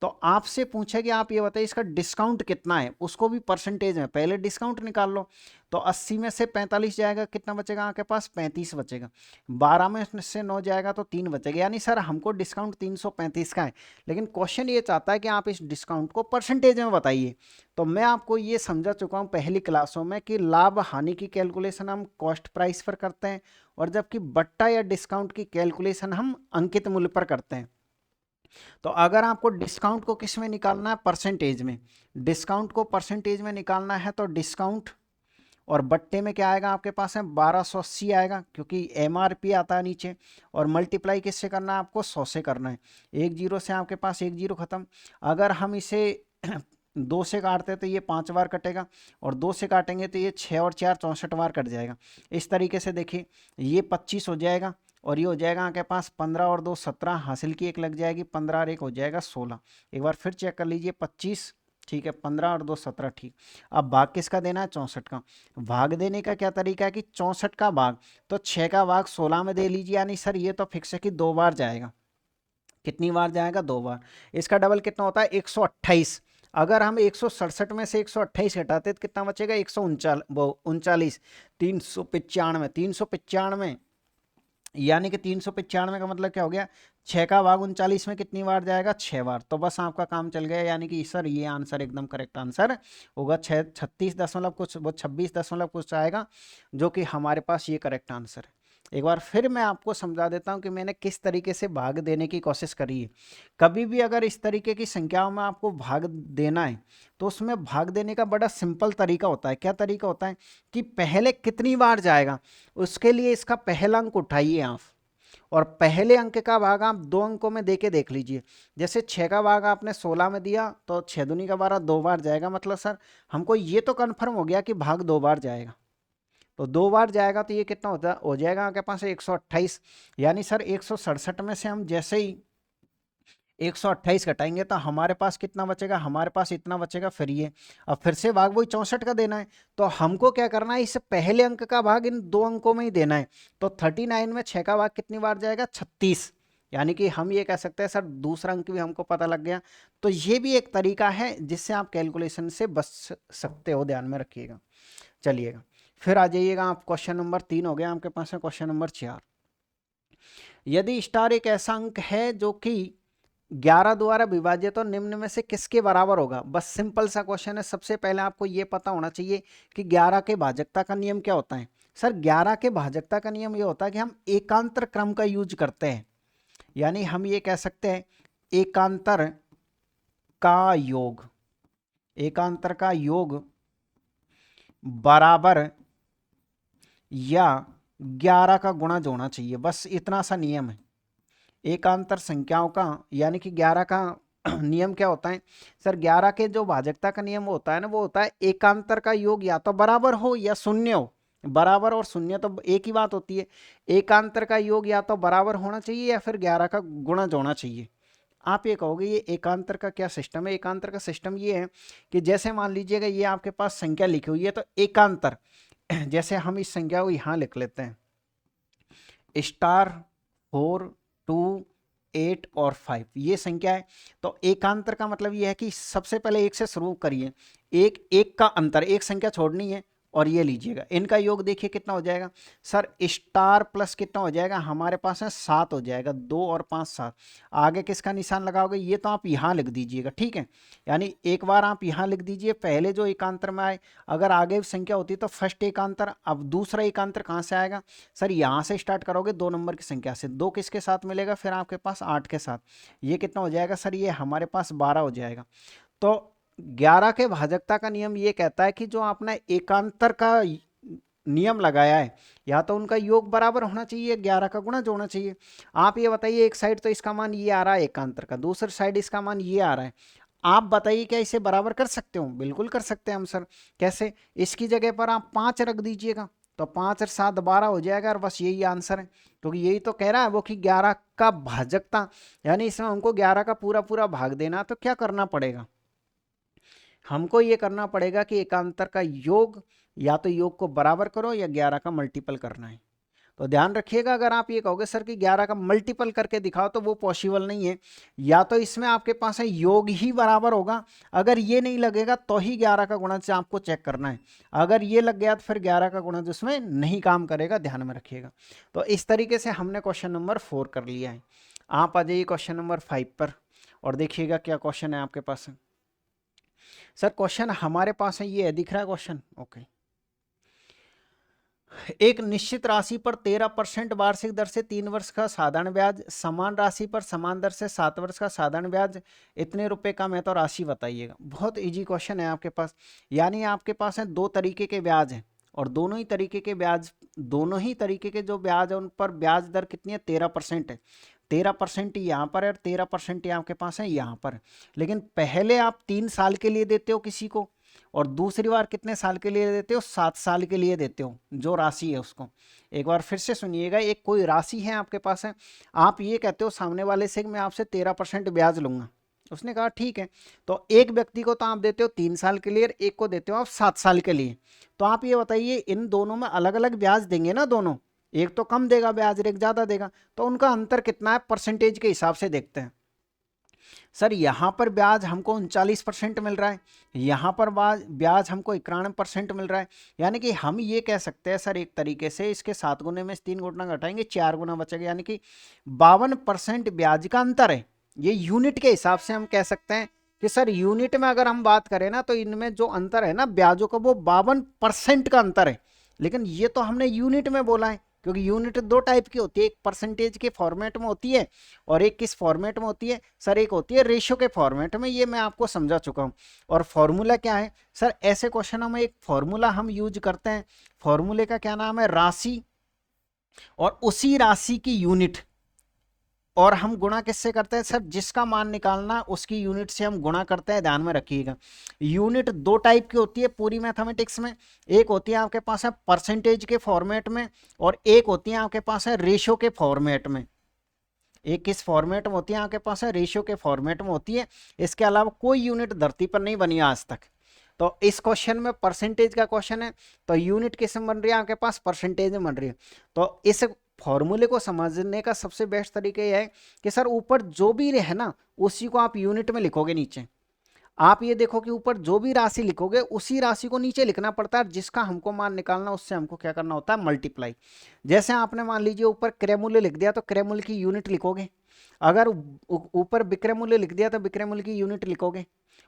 तो आपसे पूछे कि आप ये बताइए इसका डिस्काउंट कितना है, उसको भी परसेंटेज में पहले डिस्काउंट निकाल लो। तो 80 में से 45 जाएगा, कितना बचेगा आपके पास, 35 बचेगा। 12 में से 9 जाएगा तो 3 बचेगा। यानी सर हमको डिस्काउंट 335 का है, लेकिन क्वेश्चन ये चाहता है कि आप इस डिस्काउंट को परसेंटेज में बताइए। तो मैं आपको ये समझा चुका हूँ पहली क्लासों में कि लाभ हानि की कैलकुलेशन हम कॉस्ट प्राइस पर करते हैं, और जबकि बट्टा या डिस्काउंट की कैलकुलेशन हम अंकित मूल्य पर करते हैं। तो अगर आपको डिस्काउंट को किस में निकालना है, परसेंटेज में। डिस्काउंट को परसेंटेज में निकालना है तो डिस्काउंट, और बट्टे में क्या आएगा आपके पास है, 1280 आएगा, क्योंकि एमआरपी आता है नीचे। और मल्टीप्लाई किससे करना है, आपको 100 से करना है। एक जीरो से आपके पास एक जीरो खत्म। अगर हम इसे 2 से काटते तो ये 5 बार कटेगा, और 2 से काटेंगे तो ये 6 और 4 64 बार कट जाएगा। इस तरीके से देखिए, ये 25 हो जाएगा, और ये हो जाएगा आपके पास 15 और 2 17, हासिल की एक लग जाएगी, 15 और 1 हो जाएगा 16। एक बार फिर चेक कर लीजिए, 25 ठीक है, 15 और 2 17 ठीक। अब भाग किसका देना है, 64 का। भाग देने का क्या तरीका है कि 64 का भाग, तो 6 का भाग 16 में दे लीजिए। यानी सर ये तो फिक्स है कि 2 बार जाएगा। कितनी बार जाएगा, 2 बार। इसका डबल कितना होता है, 128। अगर हम 167 में से 128 घटाते तो कितना बचेगा, 139, 395, 395। यानी कि 395 का मतलब क्या हो गया, 6 का भाग 39 में कितनी बार जाएगा, 6 बार। तो बस आपका काम चल गया। यानी कि सर ये आंसर एकदम करेक्ट आंसर होगा। 36 दशमलव कुछ, वो 26 दशमलव कुछ आएगा, जो कि हमारे पास ये करेक्ट आंसर है। एक बार फिर मैं आपको समझा देता हूं कि मैंने किस तरीके से भाग देने की कोशिश करी है। कभी भी अगर इस तरीके की संख्याओं में आपको भाग देना है, तो उसमें भाग देने का बड़ा सिंपल तरीका होता है। क्या तरीका होता है कि पहले कितनी बार जाएगा, उसके लिए इसका पहला अंक उठाइए आप, और पहले अंक का भाग आप 2 अंकों में देके देख लीजिए। जैसे 6 का भाग आपने 16 में दिया, तो 6 दूनी का 12, 2 बार जाएगा। मतलब सर हमको ये तो कन्फर्म हो गया कि भाग 2 बार जाएगा। तो 2 बार जाएगा तो ये कितना होता हो जाएगा आपके पास 128। यानी सर 167 में से हम जैसे ही 128 घटाएंगे तो हमारे पास कितना बचेगा, हमारे पास इतना बचेगा। फिर ये अब फिर से भाग वही 64 का देना है। तो हमको क्या करना है, इस पहले अंक का भाग इन 2 अंकों में ही देना है। तो 39 में 6 का भाग कितनी बार जाएगा, 36। यानी कि हम ये कह सकते हैं सर दूसरा अंक भी हमको पता लग गया। तो ये भी एक तरीका है जिससे आप कैलकुलेशन से बच सकते हो, ध्यान में रखिएगा। चलिएगा फिर आ जाइएगा आप, क्वेश्चन नंबर 3 हो गया आपके पास है। क्वेश्चन नंबर 4, यदि स्टार एक ऐसा अंक है जो कि 11 द्वारा विभाजित तो निम्न में से किसके बराबर होगा। बस सिंपल सा क्वेश्चन है। सबसे पहले आपको यह पता होना चाहिए कि 11 के भाजकता का नियम क्या होता है। सर 11 के भाजकता का नियम यह होता है कि हम एकांतर क्रम का यूज करते हैं। यानी हम ये कह सकते हैं एकांतर का योग, एकांतर का योग बराबर या 11 का गुणा होना चाहिए। बस इतना सा नियम है एकांतर संख्याओं का। यानी कि 11 का नियम क्या होता है सर, 11 के जो भाजकता का नियम होता है ना, वो होता है एकांतर का योग या तो बराबर हो या शून्य हो। बराबर और शून्य तो एक ही बात होती है। एकांतर का योग या तो बराबर होना चाहिए या फिर 11 का गुणा होना चाहिए। आप ये कहोगे ये एकांतर का क्या सिस्टम है। एकांतर का सिस्टम ये है कि जैसे मान लीजिएगा ये आपके पास संख्या लिखी हुई है, तो एकांतर जैसे हम इस संख्या को यहां लिख लेते हैं, स्टार 4 2 8 और 5 ये संख्या है। तो एकांतर का मतलब ये है कि सबसे पहले एक से शुरू करिए, एक एक का अंतर, एक संख्या छोड़नी है, और ये लीजिएगा इनका योग देखिए कितना हो जाएगा सर, स्टार प्लस कितना हो जाएगा हमारे पास है 7 हो जाएगा। 2 और 5 7। आगे किसका निशान लगाओगे, ये तो आप यहाँ लिख दीजिएगा, ठीक है। यानी एक बार आप यहाँ लिख दीजिए पहले जो एकांतर में आए। अगर आगे संख्या होती तो फर्स्ट एकांतर। अब दूसरा एकांतर कहाँ से आएगा सर, यहाँ से स्टार्ट करोगे 2 नंबर की संख्या से। 2 किसके साथ मिलेगा फिर आपके पास 8 के साथ। ये कितना हो जाएगा सर, ये हमारे पास 12 हो जाएगा। तो 11 के भाजकता का नियम ये कहता है कि जो आपने एकांतर का नियम लगाया है, या तो उनका योग बराबर होना चाहिए, 11 का गुणा होना चाहिए। आप ये बताइए, एक साइड तो इसका मान ये आ रहा है एकांतर का, दूसरी साइड इसका मान ये आ रहा है। आप बताइए क्या इसे बराबर कर सकते हो। बिल्कुल कर सकते हैं हम सर। कैसे, इसकी जगह पर आप 5 रख दीजिएगा, तो 5 और 7 12 हो जाएगा, और बस यही आंसर है। क्योंकि यही तो कह रहा है वो कि 11 का भाजकता, यानी इसमें हमको 11 का पूरा पूरा भाग देना, तो क्या करना पड़ेगा, हमको ये करना पड़ेगा कि एकांतर का योग या तो योग को बराबर करो या 11 का मल्टीपल करना है। तो ध्यान रखिएगा, अगर आप ये कहोगे सर कि 11 का मल्टीपल करके दिखाओ तो वो पॉसिबल नहीं है। या तो इसमें आपके पास है योग ही बराबर होगा, अगर ये नहीं लगेगा तो ही 11 का गुणज से आपको चेक करना है। अगर ये लग गया तो फिर 11 का गुणज उसमें नहीं काम करेगा, ध्यान में रखिएगा। तो इस तरीके से हमने क्वेश्चन नंबर 4 कर लिया है। आप आ जाइए क्वेश्चन नंबर 5 पर और देखिएगा क्या क्वेश्चन है आपके पास। सर क्वेश्चन हमारे पास है, ये दिख रहा है क्वेश्चन? ओके। एक निश्चित राशि पर 13% वार्षिक दर से 3 वर्ष का साधारण ब्याज, समान राशि पर समान दर से 7 वर्ष का साधारण ब्याज, इतने रुपए का मैं तो राशि बताइएगा। बहुत इजी क्वेश्चन है आपके पास। यानी आपके पास है दो तरीके के ब्याज हैं और दोनों ही तरीके के जो ब्याज है उन पर ब्याज दर कितनी है? 13% है। 13% यहाँ पर है और 13% आपके पास है यहाँ पर। लेकिन पहले आप 3 साल के लिए देते हो किसी को और दूसरी बार कितने साल के लिए देते हो? 7 साल के लिए देते हो जो राशि है उसको। एक बार फिर से सुनिएगा, एक कोई राशि है आपके पास है, आप ये कहते हो सामने वाले से मैं आपसे 13% ब्याज लूंगा। उसने कहा ठीक है। तो एक व्यक्ति को तो आप देते हो 3 साल के लिए और एक को देते हो आप 7 साल के लिए। तो आप ये बताइए इन दोनों में अलग अलग ब्याज देंगे ना दोनों, एक तो कम देगा ब्याज और एक ज्यादा देगा, तो उनका अंतर कितना है परसेंटेज के हिसाब से देखते हैं। सर यहाँ पर ब्याज हमको 39% मिल रहा है, यहाँ पर ब्याज हमको 91% मिल रहा है। यानी कि हम ये कह सकते हैं सर एक तरीके से इसके 7 गुने में 3 गुना घटाएंगे 4 गुना बचेगा, यानी कि 52% ब्याज का अंतर है। ये यूनिट के हिसाब से हम कह सकते हैं कि सर यूनिट में अगर हम बात करें ना तो इनमें जो अंतर है ना ब्याजों का वो 52% का अंतर है। लेकिन ये तो हमने यूनिट में बोला है, क्योंकि यूनिट दो टाइप की होती है, एक परसेंटेज के फॉर्मेट में होती है और एक किस फॉर्मेट में होती है? सर एक होती है रेशियो के फॉर्मेट में, ये मैं आपको समझा चुका हूं। और फॉर्मूला क्या है सर? ऐसे क्वेश्चन में एक फॉर्मूला हम यूज करते हैं, फॉर्मूले का क्या नाम है? राशि, और उसी राशि की यूनिट, और हम गुणा किससे करते हैं सर? जिसका मान निकालना उसकी यूनिट से हम गुणा करते हैं, ध्यान में रखिएगा। यूनिट दो टाइप की होती है पूरी मैथमेटिक्स में, एक होती है आपके पास है परसेंटेज के फॉर्मेट में और एक होती है आपके पास है रेशियो के फॉर्मेट में। एक किस फॉर्मेट में होती है आपके पास है? रेशियो के फॉर्मेट में होती है। इसके अलावा कोई यूनिट धरती पर नहीं बनी आज तक। तो इस क्वेश्चन में परसेंटेज का क्वेश्चन है, तो यूनिट किस में बन रही है आपके पास? परसेंटेज में बन रही है। तो इस फॉर्मूले को समझने का सबसे बेस्ट तरीका यह है कि सर ऊपर जो भी है ना उसी को आप यूनिट में लिखोगे नीचे। आप ये देखो कि ऊपर जो भी राशि लिखोगे उसी राशि को नीचे लिखना पड़ता है, जिसका हमको मान निकालना उससे हमको क्या करना होता है? मल्टीप्लाई। जैसे आपने मान लीजिए ऊपर क्रय मूल्य लिख दिया तो क्रय मूल्य की यूनिट लिखोगे, अगर ऊपर विक्रय मूल्य लिख दिया तो विक्रय मूल्य की यूनिट लिखोगे,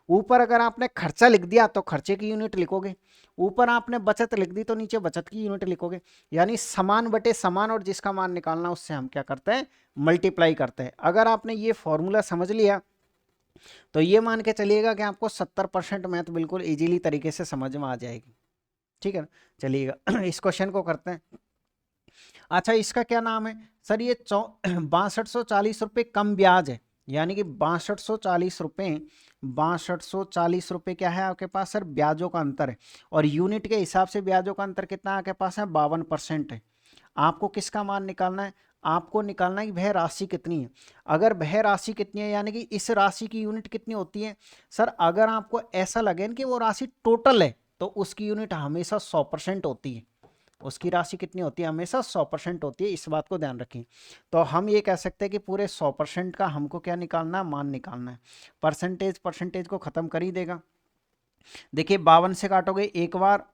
ऊपर अगर आपने खर्चा लिख दिया तो खर्चे की यूनिट लिखोगे, ऊपर आपने बचत लिख दी तो नीचे बचत की यूनिट लिखोगे। यानी समान बटे समान और जिसका मान निकालना उससे हम क्या करते हैं? मल्टीप्लाई करते हैं। अगर आपने ये फॉर्मूला समझ लिया तो ये मान के चलिएगा कि आपको 70% मैथ बिल्कुल इजीली तरीके से समझ में आ जाएगी। ठीक है ना? चलिएगा इस क्वेश्चन को करते हैं। अच्छा इसका क्या नाम है सर? ये 6240 रुपये कम ब्याज है, यानी कि 6240 रुपये क्या है आपके पास सर? ब्याजों का अंतर है। और यूनिट के हिसाब से ब्याजों का अंतर कितना आपके पास है? 52% है। आपको किसका मान निकालना है? आपको निकालना है कि वह राशि कितनी है। अगर वह राशि कितनी है यानी कि इस राशि की यूनिट कितनी होती है सर? अगर आपको ऐसा लगे कि वो राशि टोटल है तो उसकी यूनिट हमेशा 100% होती है। उसकी राशि कितनी होती है? हमेशा 100% होती है, इस बात को ध्यान रखें। तो हम ये कह सकते हैं कि पूरे 100% का हमको क्या निकालना है? मान निकालना है। परसेंटेज को खत्म कर ही देगा। देखिए 52 से काटोगे एक बार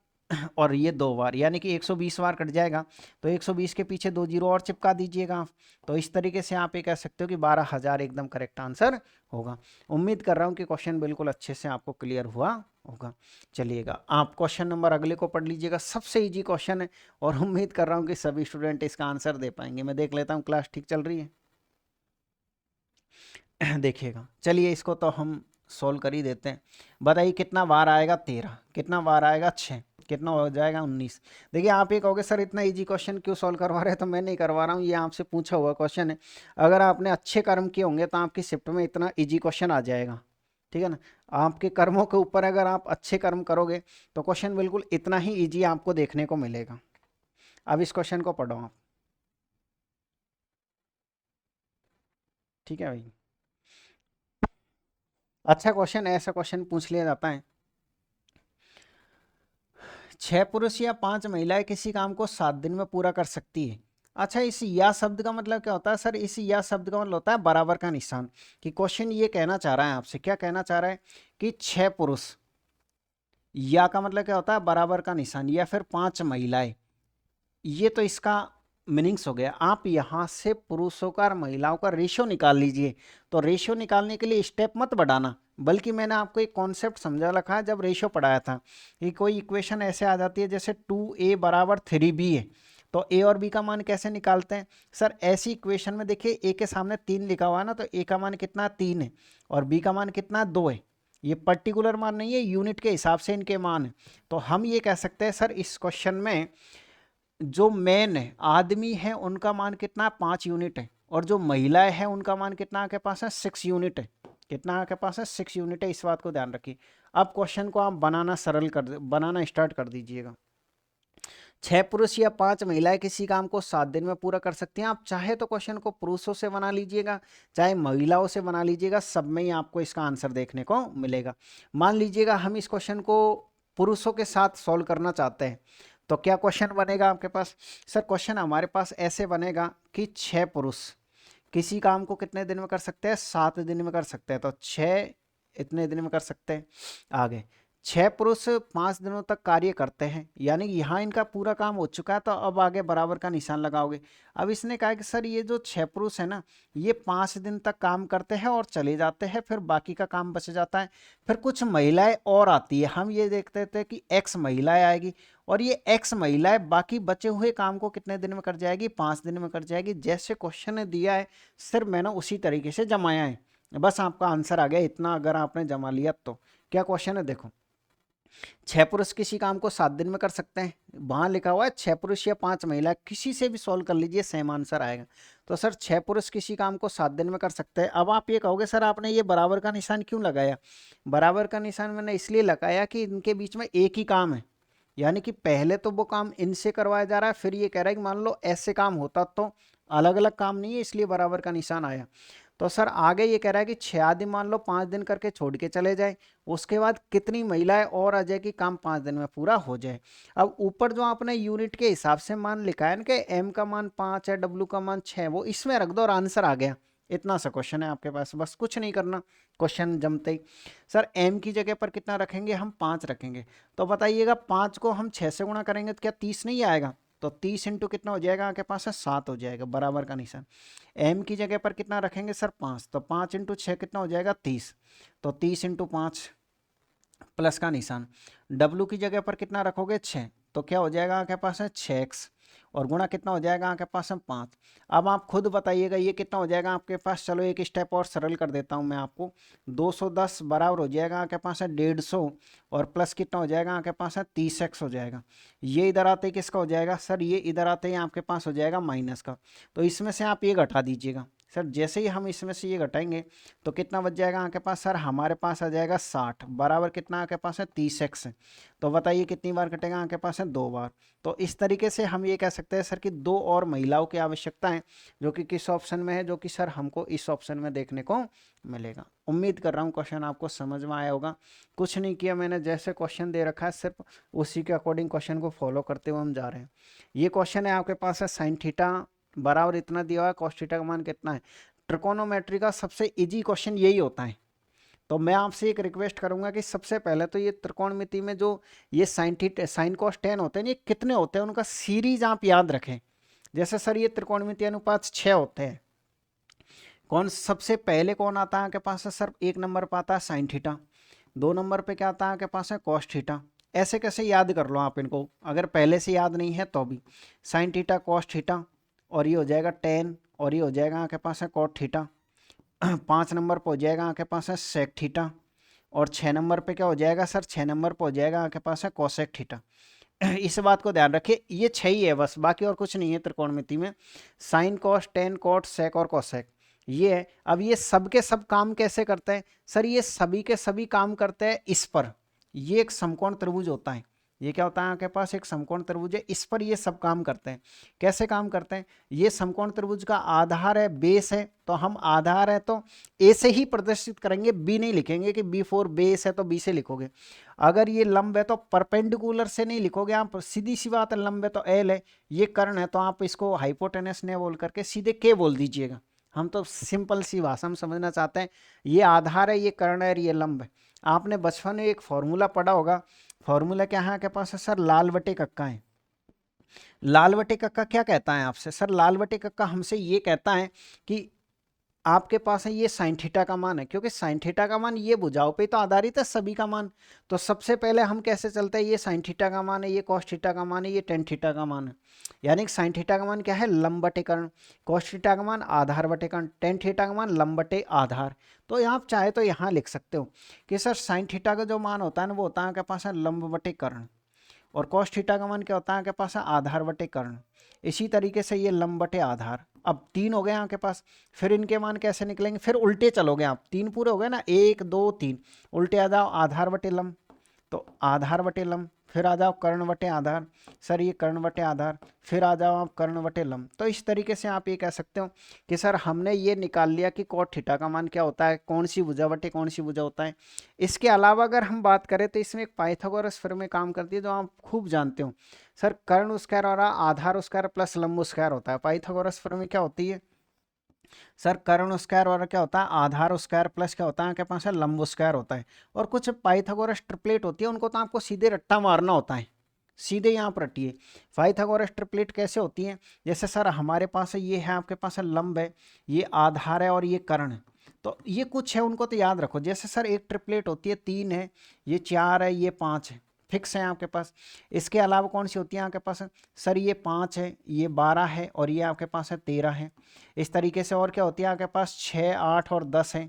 और ये 2 बार, यानी कि 120 बार कट जाएगा। तो 120 के पीछे 2 जीरो और चिपका दीजिएगा आप। तो इस तरीके से आप ये कह सकते हो कि 12,000 एकदम करेक्ट आंसर होगा। उम्मीद कर रहा हूँ कि क्वेश्चन बिल्कुल अच्छे से आपको क्लियर हुआ होगा। चलिएगा आप क्वेश्चन नंबर अगले को पढ़ लीजिएगा, सबसे ईजी क्वेश्चन है और उम्मीद कर रहा हूँ कि सभी स्टूडेंट इसका आंसर दे पाएंगे। मैं देख लेता हूँ क्लास ठीक चल रही है। देखिएगा, चलिए इसको तो हम सोल्व कर ही देते हैं। बताइए कितना बार आएगा 13, कितना बार आएगा 6, कितना हो जाएगा 19। देखिए आप ये कहोगे सर इतना इजी क्वेश्चन क्यों सॉल्व करवा रहे हैं? तो मैं नहीं करवा रहा हूँ, ये आपसे पूछा हुआ क्वेश्चन है। अगर आपने अच्छे कर्म किए होंगे तो आपकी शिफ्ट में इतना इजी क्वेश्चन आ जाएगा। ठीक है ना? आपके कर्मों के ऊपर अगर आप अच्छे कर्म करोगे तो क्वेश्चन बिल्कुल इतना ही ईजी आपको देखने को मिलेगा। अब इस क्वेश्चन को पढ़ो आप। ठीक है भाई? अच्छा क्वेश्चन, ऐसा क्वेश्चन पूछ लिया जाता है 6 पुरुष या 5 महिलाएं किसी काम को 7 दिन में पूरा कर सकती है। अच्छा, इस या शब्द का मतलब क्या होता है सर? इस या शब्द का मतलब होता है बराबर का निशान। कि क्वेश्चन ये कहना चाह रहा है आपसे, क्या कहना चाह रहा है कि 6 पुरुष, या का मतलब क्या होता है बराबर का निशान, या फिर 5 महिलाएं, ये तो इसका मीनिंग्स हो गया। आप यहाँ से पुरुषों का और महिलाओं का रेशियो निकाल लीजिए। तो रेशियो निकालने के लिए स्टेप मत बढ़ाना, बल्कि मैंने आपको एक कॉन्सेप्ट समझा रखा है जब रेशियो पढ़ाया था कि कोई इक्वेशन ऐसे आ जाती है जैसे 2a बराबर 3b है, तो a और b का मान कैसे निकालते हैं सर? ऐसी इक्वेशन में देखिए a के सामने 3 लिखा हुआ है ना, तो a का मान कितना 3 है और b का मान कितना 2 है। ये पर्टिकुलर मान नहीं है, यूनिट के हिसाब से इनके मान है। तो हम ये कह सकते हैं सर इस क्वेश्चन में जो मेन आदमी है उनका मान कितना 5 यूनिट है, और जो महिलाएं हैं उनका मान कितना आपके पास है 6 यूनिट है। कितना आपके पास है 6 यूनिट है, इस बात को ध्यान रखिए। अब क्वेश्चन को आप बनाना स्टार्ट कर दीजिएगा। 6 पुरुष या 5 महिलाएं किसी काम को 7 दिन में पूरा कर सकती हैं। आप चाहे तो क्वेश्चन को पुरुषों से बना लीजिएगा, चाहे महिलाओं से बना लीजिएगा, सब में ही आपको इसका आंसर देखने को मिलेगा। मान लीजिएगा हम इस क्वेश्चन को पुरुषों के साथ सॉल्व करना चाहते हैं, तो क्या क्वेश्चन बनेगा आपके पास सर? क्वेश्चन हमारे पास ऐसे बनेगा कि 6 पुरुष किसी काम को कितने दिन में कर सकते हैं? 7 दिन में कर सकते हैं। तो 6 इतने दिन में कर सकते हैं। आगे 6 पुरुष 5 दिनों तक कार्य करते हैं, यानी यहाँ इनका पूरा काम हो चुका है, तो अब आगे बराबर का निशान लगाओगे। अब इसने कहा कि सर ये जो 6 पुरुष है ना, ये 5 दिन तक काम करते हैं और चले जाते हैं, फिर बाकी का काम बच जाता है। फिर कुछ महिलाएं और आती है, हम ये देखते थे कि एक्स महिलाएं आएगी, और ये एक्स महिलाएं बाकी बचे हुए काम को कितने दिन में कर जाएगी? 5 दिन में कर जाएगी। जैसे क्वेश्चन ने दिया है सिर्फ मैंने उसी तरीके से जमाया है, बस आपका आंसर आ गया इतना। अगर आपने जमा लिया तो क्या क्वेश्चन है देखो, 6 पुरुष किसी काम को 7 दिन में कर सकते हैं। वहां लिखा हुआ है 6 पुरुष या 5 महिला, किसी से भी सॉल्व कर लीजिए सेम आंसर आएगा। तो सर 6 पुरुष किसी काम को 7 दिन में कर सकते हैं। अब आप ये कहोगे सर आपने ये बराबर का निशान क्यों लगाया? बराबर का निशान मैंने इसलिए लगाया कि इनके बीच में एक ही काम है, यानी कि पहले तो वो काम इनसे करवाया जा रहा है, फिर ये कह रहा है कि मान लो ऐसे काम होता तो अलग अलग काम नहीं है, इसलिए बराबर का निशान आया। तो सर आगे ये कह रहा है कि 6 आदमी मान लो 5 दिन करके छोड़ के चले जाए, उसके बाद कितनी महिलाएं और आ जाए कि काम 5 दिन में पूरा हो जाए। अब ऊपर जो आपने यूनिट के हिसाब से मान लिखा है ना कि m का मान 5 है, w का मान 6, वो इसमें रख दो और आंसर आ गया। इतना सा क्वेश्चन है आपके पास, बस कुछ नहीं करना। क्वेश्चन जमते ही सर m की जगह पर कितना रखेंगे? हम 5 रखेंगे। तो बताइएगा 5 को हम 6 से गुणा करेंगे तो क्या 30 नहीं आएगा? तो 30 इंटू कितना हो जाएगा आपके पास है 7 हो जाएगा, बराबर का निशान। m की जगह पर कितना रखेंगे सर? 5, तो 5 इंटू 6 कितना हो जाएगा? 30, तो 30 इंटू 5 प्लस का निशान। w की जगह पर कितना रखोगे? 6, तो क्या हो जाएगा आपके पास है 6x, और गुणा कितना हो जाएगा आपके पास है 5। अब आप खुद बताइएगा ये कितना हो जाएगा आपके पास। चलो एक स्टेप और सरल कर देता हूँ मैं आपको। 210 बराबर हो जाएगा आपके पास है 150, और प्लस कितना हो जाएगा आपके पास है 30x हो जाएगा। ये इधर आते ही किसका हो जाएगा सर? ये इधर आते ही आपके पास हो जाएगा माइनस का। तो इसमें से आप ये घटा दीजिएगा सर। जैसे ही हम इसमें से ये घटाएंगे तो कितना बच जाएगा आपके पास सर? हमारे पास आ जाएगा 60 बराबर कितना आपके पास है 30x है। तो बताइए कितनी बार कटेगा आपके पास है? 2 बार। तो इस तरीके से हम ये कह सकते हैं सर कि 2 और महिलाओं की आवश्यकता है, जो कि किस ऑप्शन में है? जो कि सर हमको इस ऑप्शन में देखने को मिलेगा। उम्मीद कर रहा हूँ क्वेश्चन आपको समझ में आया होगा। कुछ नहीं किया मैंने, जैसे क्वेश्चन दे रखा है सिर्फ उसी के अकॉर्डिंग क्वेश्चन को फॉलो करते हुए हम जा रहे हैं। ये क्वेश्चन है आपके पास है साइन थीटा बराबर इतना दिया हुआ है, कॉस थीटा का मान कितना है। ट्रिकोनोमेट्री का सबसे इजी क्वेश्चन यही होता है। तो मैं आपसे एक रिक्वेस्ट करूंगा कि सबसे पहले तो ये त्रिकोणमिति में जो ये sine theta sine cos ten होते हैं, ये कितने होते हैं उनका सीरीज आप याद रखें। जैसे सर ये त्रिकोणमिति अनुपात 6 होते हैं, कौन सबसे पहले कौन आता है आपके पास है सर? 1 नंबर पर आता है साइन थीटा, 2 नंबर पे क्या आता है आपके पास है? Cos theta. ऐसे कैसे याद कर लो आप इनको, अगर पहले से याद नहीं है तो भी। साइन थीटा कॉस थीटा, और ये हो जाएगा टेन, और ये हो जाएगा आपके पास है कॉट थीटा। 5 नंबर पर हो जाएगा आपके पास है सेक थीटा, और 6 नंबर पे क्या हो जाएगा सर? 6 नंबर पर हो जाएगा आपके पास है कोसेक थीटा। इस बात को ध्यान रखिए, ये 6 ही है बस, बाकी और कुछ नहीं है त्रिकोणमिति में। Sine cos tan cot sec और कोसेक ये है। अब ये सब के सब काम कैसे करते हैं सर? ये सभी के सभी काम करते हैं इस पर। ये एक समकोण त्रिभुज होता है, ये क्या होता है आपके पास एक समकोण त्रिभुज है, इस पर ये सब काम करते हैं। कैसे काम करते हैं, ये समकोण त्रिभुज का आधार है, बेस है, तो हम आधार है तो ए से ही प्रदर्शित करेंगे, बी नहीं लिखेंगे कि बी फोर बेस है तो बी से लिखोगे। अगर ये लंब है तो परपेंडिकुलर से नहीं लिखोगे आप, सीधी सी बात है, लंब है तो एल है, ये कर्ण है तो आप इसको हाइपोटेनस ने बोल करके सीधे के बोल दीजिएगा। हम तो सिंपल सी भाषा में समझना चाहते हैं, ये आधार है, ये कर्ण है, ये लंब है। आपने बचपन में एक फॉर्मूला पढ़ा होगा, फॉर्मूला क्या है आपके पास है सर, लाल बटे कक्का है। लाल बटे कक्का क्या कहता है आपसे सर, लाल बटे कक्का हमसे ये कहता है कि आपके पास है ये साइन थीटा का मान है, क्योंकि साइन थीटा का मान ये भुजाओं पे तो आधारित है सभी का मान। तो सबसे पहले हम कैसे चलते हैं, ये साइन थीटा का मान है, ये कॉस थीटा का मान है, ये टेन थीटा का मान है। यानी कि साइन थीटा का मान क्या है, लंब बटे कर्ण, कॉस थीटा का मान आधार बटे कर्ण, टेन थीटा का मान लंब बटे आधार। तो आप चाहे तो यहाँ लिख सकते हो कि सर साइन थीटा का जो मान होता है ना वो होता है आपके पास है लंब बटे कर्ण, और कॉस थीटा का मान क्या होता है आपके पास है आधार बटे कर्ण। इसी तरीके से ये लंब बटे आधार। अब तीन हो गए आपके पास, फिर इनके मान कैसे निकलेंगे, फिर उल्टे चलोगे आप, तीन पूरे हो गए ना, एक दो तीन, उल्टे आ जाओ आधार बटे लंब, तो आधार बटे लंब, फिर आ जाओ कर्ण बटे आधार, सर ये कर्ण बटे आधार, फिर आ जाओ आप कर्ण बटे लंब। तो इस तरीके से आप ये कह सकते हो कि सर हमने ये निकाल लिया कि कॉट थीटा का मान क्या होता है, कौन सी भुजा बटे कौन सी भुजा होता है। इसके अलावा अगर हम बात करें तो इसमें एक पाइथागोरस थ्योरम काम करती है जो आप खूब जानते हो सर, कर्ण स्क्वायर और आधार स्क्वायर प्लस लंब स्क्वायर होता है। पाइथागोरस थ्योरम क्या होती है सर, कर्ण स्क्वायर और क्या होता है आधार स्क्वायर प्लस क्या होता है आपके पास है लंब स्क्वायर होता है। और कुछ पाइथागोरस ट्रिपलेट होती है, उनको तो आपको सीधे रट्टा मारना होता है, सीधे यहाँ पर रटिए। पाइथागोरस ट्रिपलेट कैसे होती हैं, जैसे सर हमारे पास है ये है आपके पास है लंब है, ये आधार है और ये कर्ण है, तो ये कुछ है उनको तो याद रखो। जैसे सर एक ट्रिपलेट होती है, तीन है, ये चार है, ये पाँच है, फिक्स है आपके पास। इसके अलावा कौन सी होती है आपके पास, सर ये पाँच है, ये 12 है और ये आपके पास है 13 है। इस तरीके से और क्या होती है आपके पास, 6 8 और 10 है।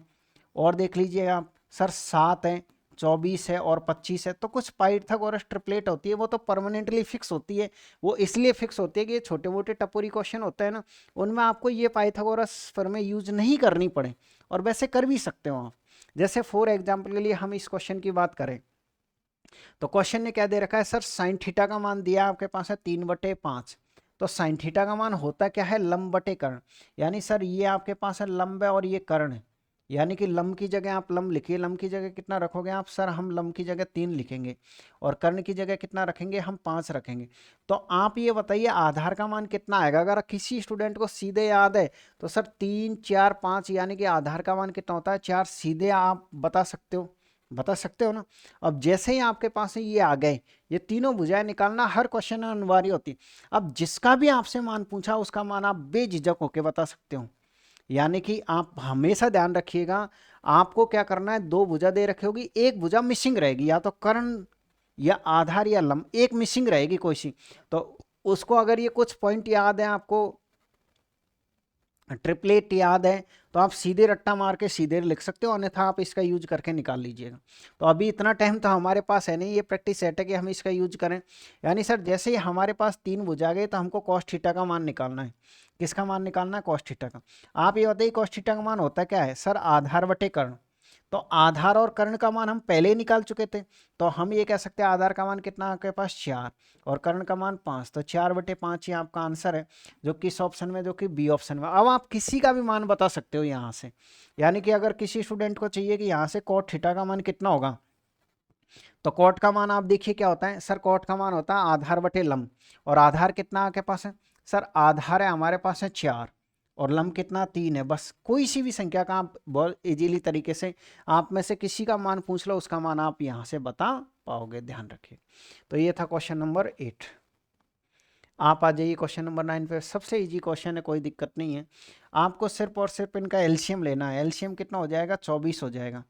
और देख लीजिए आप सर 7 है, 24 है और 25 है। तो कुछ पाइथागोरस ट्रिपलेट होती है वो तो परमानेंटली फिक्स होती है। वो इसलिए फिक्स होती है कि ये छोटे मोटे टपोरी क्वेश्चन होते हैं ना, उनमें आपको ये पाइथागोरस फॉर्मूला यूज नहीं करनी पड़े, और वैसे कर भी सकते हो आप। जैसे फॉर एग्जाम्पल के लिए हम इस क्वेश्चन की बात करें तो क्वेश्चन ने क्या दे रखा है सर, साइन थीटा का मान दिया आपके पास है 3/5। तो साइन थीटा का मान होता क्या है, लंब बटे कर्ण। यानी सर ये आपके पास है लंब है और ये कर्ण है, यानी कि लंब की जगह आप लंब लिखिए, लंब की जगह कितना रखोगे आप, सर हम लंब की जगह 3 लिखेंगे और कर्ण की जगह कितना रखेंगे, हम 5 रखेंगे। तो आप ये बताइए आधार का मान कितना आएगा। अगर किसी स्टूडेंट को सीधे याद है तो सर 3 4 5, यानी कि आधार का मान कितना होता है 4, सीधे आप बता सकते हो, बता सकते हो ना। अब जैसे ही आपके पास ये आ गए, ये तीनों भुजाएं निकालना हर क्वेश्चन में अनिवार्य होती। अब जिसका भी आपसे मान पूछा उसका मान आप बेझिझक होकर बता सकते हो। यानी कि आप हमेशा ध्यान रखिएगा, आपको क्या करना है, दो भुजा दे रखी होगी, एक भुजा मिसिंग रहेगी, या तो कर्ण या आधार या लंब, एक मिसिंग रहेगी कोई सी। तो उसको अगर ये कुछ पॉइंट याद है आपको, ट्रिपलेट याद है, तो आप सीधे रट्टा मार के सीधे लिख सकते हो, अन्यथा आप इसका यूज करके निकाल लीजिएगा। तो अभी इतना टाइम तो हमारे पास है नहीं, ये प्रैक्टिस सेट है कि हम इसका यूज करें। यानी सर जैसे ही हमारे पास 3 भुजा गए तो हमको कॉस थीटा का मान निकालना है। किसका मान निकालना है, कॉस थीटा का। आप ये बताइए कॉस थीटा का मान होता क्या है सर, आधार बटे कर्ण। तो आधार और कर्ण का मान हम पहले ही निकाल चुके थे, तो हम ये कह सकते हैं आधार का मान कितना आपके पास 4 और कर्ण का मान 5, तो 4/5 ही आपका आंसर है, जो किस ऑप्शन में, जो कि बी ऑप्शन में। अब आप किसी का भी मान बता सकते हो यहाँ से, यानी कि अगर किसी स्टूडेंट को चाहिए कि यहाँ से कॉट थीटा का मान कितना होगा, तो कॉट का मान आप देखिए क्या होता है सर, कॉट का मान होता है आधार बटे लंब, और आधार कितना आपके पास है सर, आधार है हमारे पास है 4 और लंब कितना 3 है। बस कोई सी भी संख्या का आप बहुत इजीली तरीके से, आप में से किसी का मान पूछ लो, उसका मान आप यहाँ से बता पाओगे, ध्यान रखिए। तो ये था क्वेश्चन नंबर 8। आप आ जाइए क्वेश्चन नंबर 9 पे। सबसे इजी क्वेश्चन है, कोई दिक्कत नहीं है। आपको सिर्फ और सिर्फ इनका एलसीएम लेना है। एलसीएम कितना हो जाएगा, 24 हो जाएगा।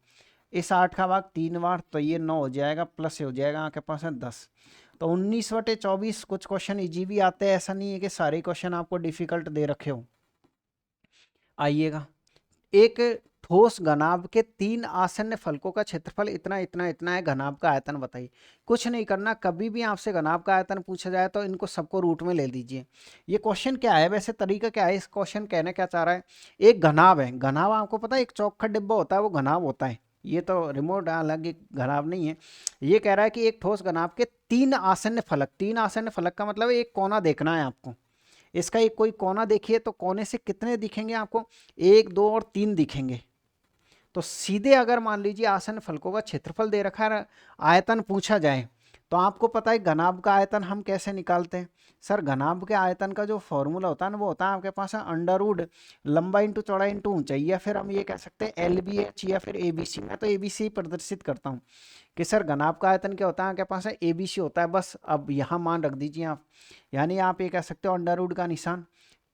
इस 8 का भाग 3 बार, तो ये 9 हो जाएगा, प्लस से हो जाएगा आपके पास है 10। तो 19/24। कुछ क्वेश्चन इजी भी आते हैं, ऐसा नहीं है कि सारे क्वेश्चन आपको डिफिकल्ट दे रखे हो। आइएगा, एक ठोस घनाभ के 3 आसन्न फलकों का क्षेत्रफल इतना इतना इतना है, घनाभ का आयतन बताइए। कुछ नहीं करना, कभी भी आपसे घनाभ का आयतन पूछा जाए तो इनको सबको रूट में ले लीजिए। ये क्वेश्चन क्या है, वैसे तरीका क्या है, इस क्वेश्चन कहने क्या चाह रहा है, एक घनाभ है। घनाभ आपको पता है, एक चौखट डिब्बा होता है वो घनाभ होता है। ये तो रिमोट हालांकि घनाभ नहीं है। ये कह रहा है कि एक ठोस घनाभ के 3 आसन्न फलक, 3 आसन्न फलक का मतलब एक कोना देखना है आपको। इसका एक कोई कोना देखिए तो कोने से कितने दिखेंगे आपको, 1 2 और 3 दिखेंगे। तो सीधे अगर मान लीजिए आसन्न फलकों का क्षेत्रफल दे रखा है, आयतन पूछा जाए, तो आपको पता है घनाभ का आयतन हम कैसे निकालते हैं। सर घनाभ के आयतन का जो फॉर्मूला होता है ना, वो होता है आपके पास है अंडर रूट लंबाई इंटू चौड़ाई इंटू ऊंचाई, या फिर हम ये कह सकते हैं LBH या फिर ABC। मैं तो ABC प्रदर्शित करता हूँ कि सर घनाभ का आयतन क्या होता है आपके पास है, ABC होता है। बस अब यहाँ मान रख दीजिए आप, यानी आप ये कह सकते हो अंडर रूट का निशान।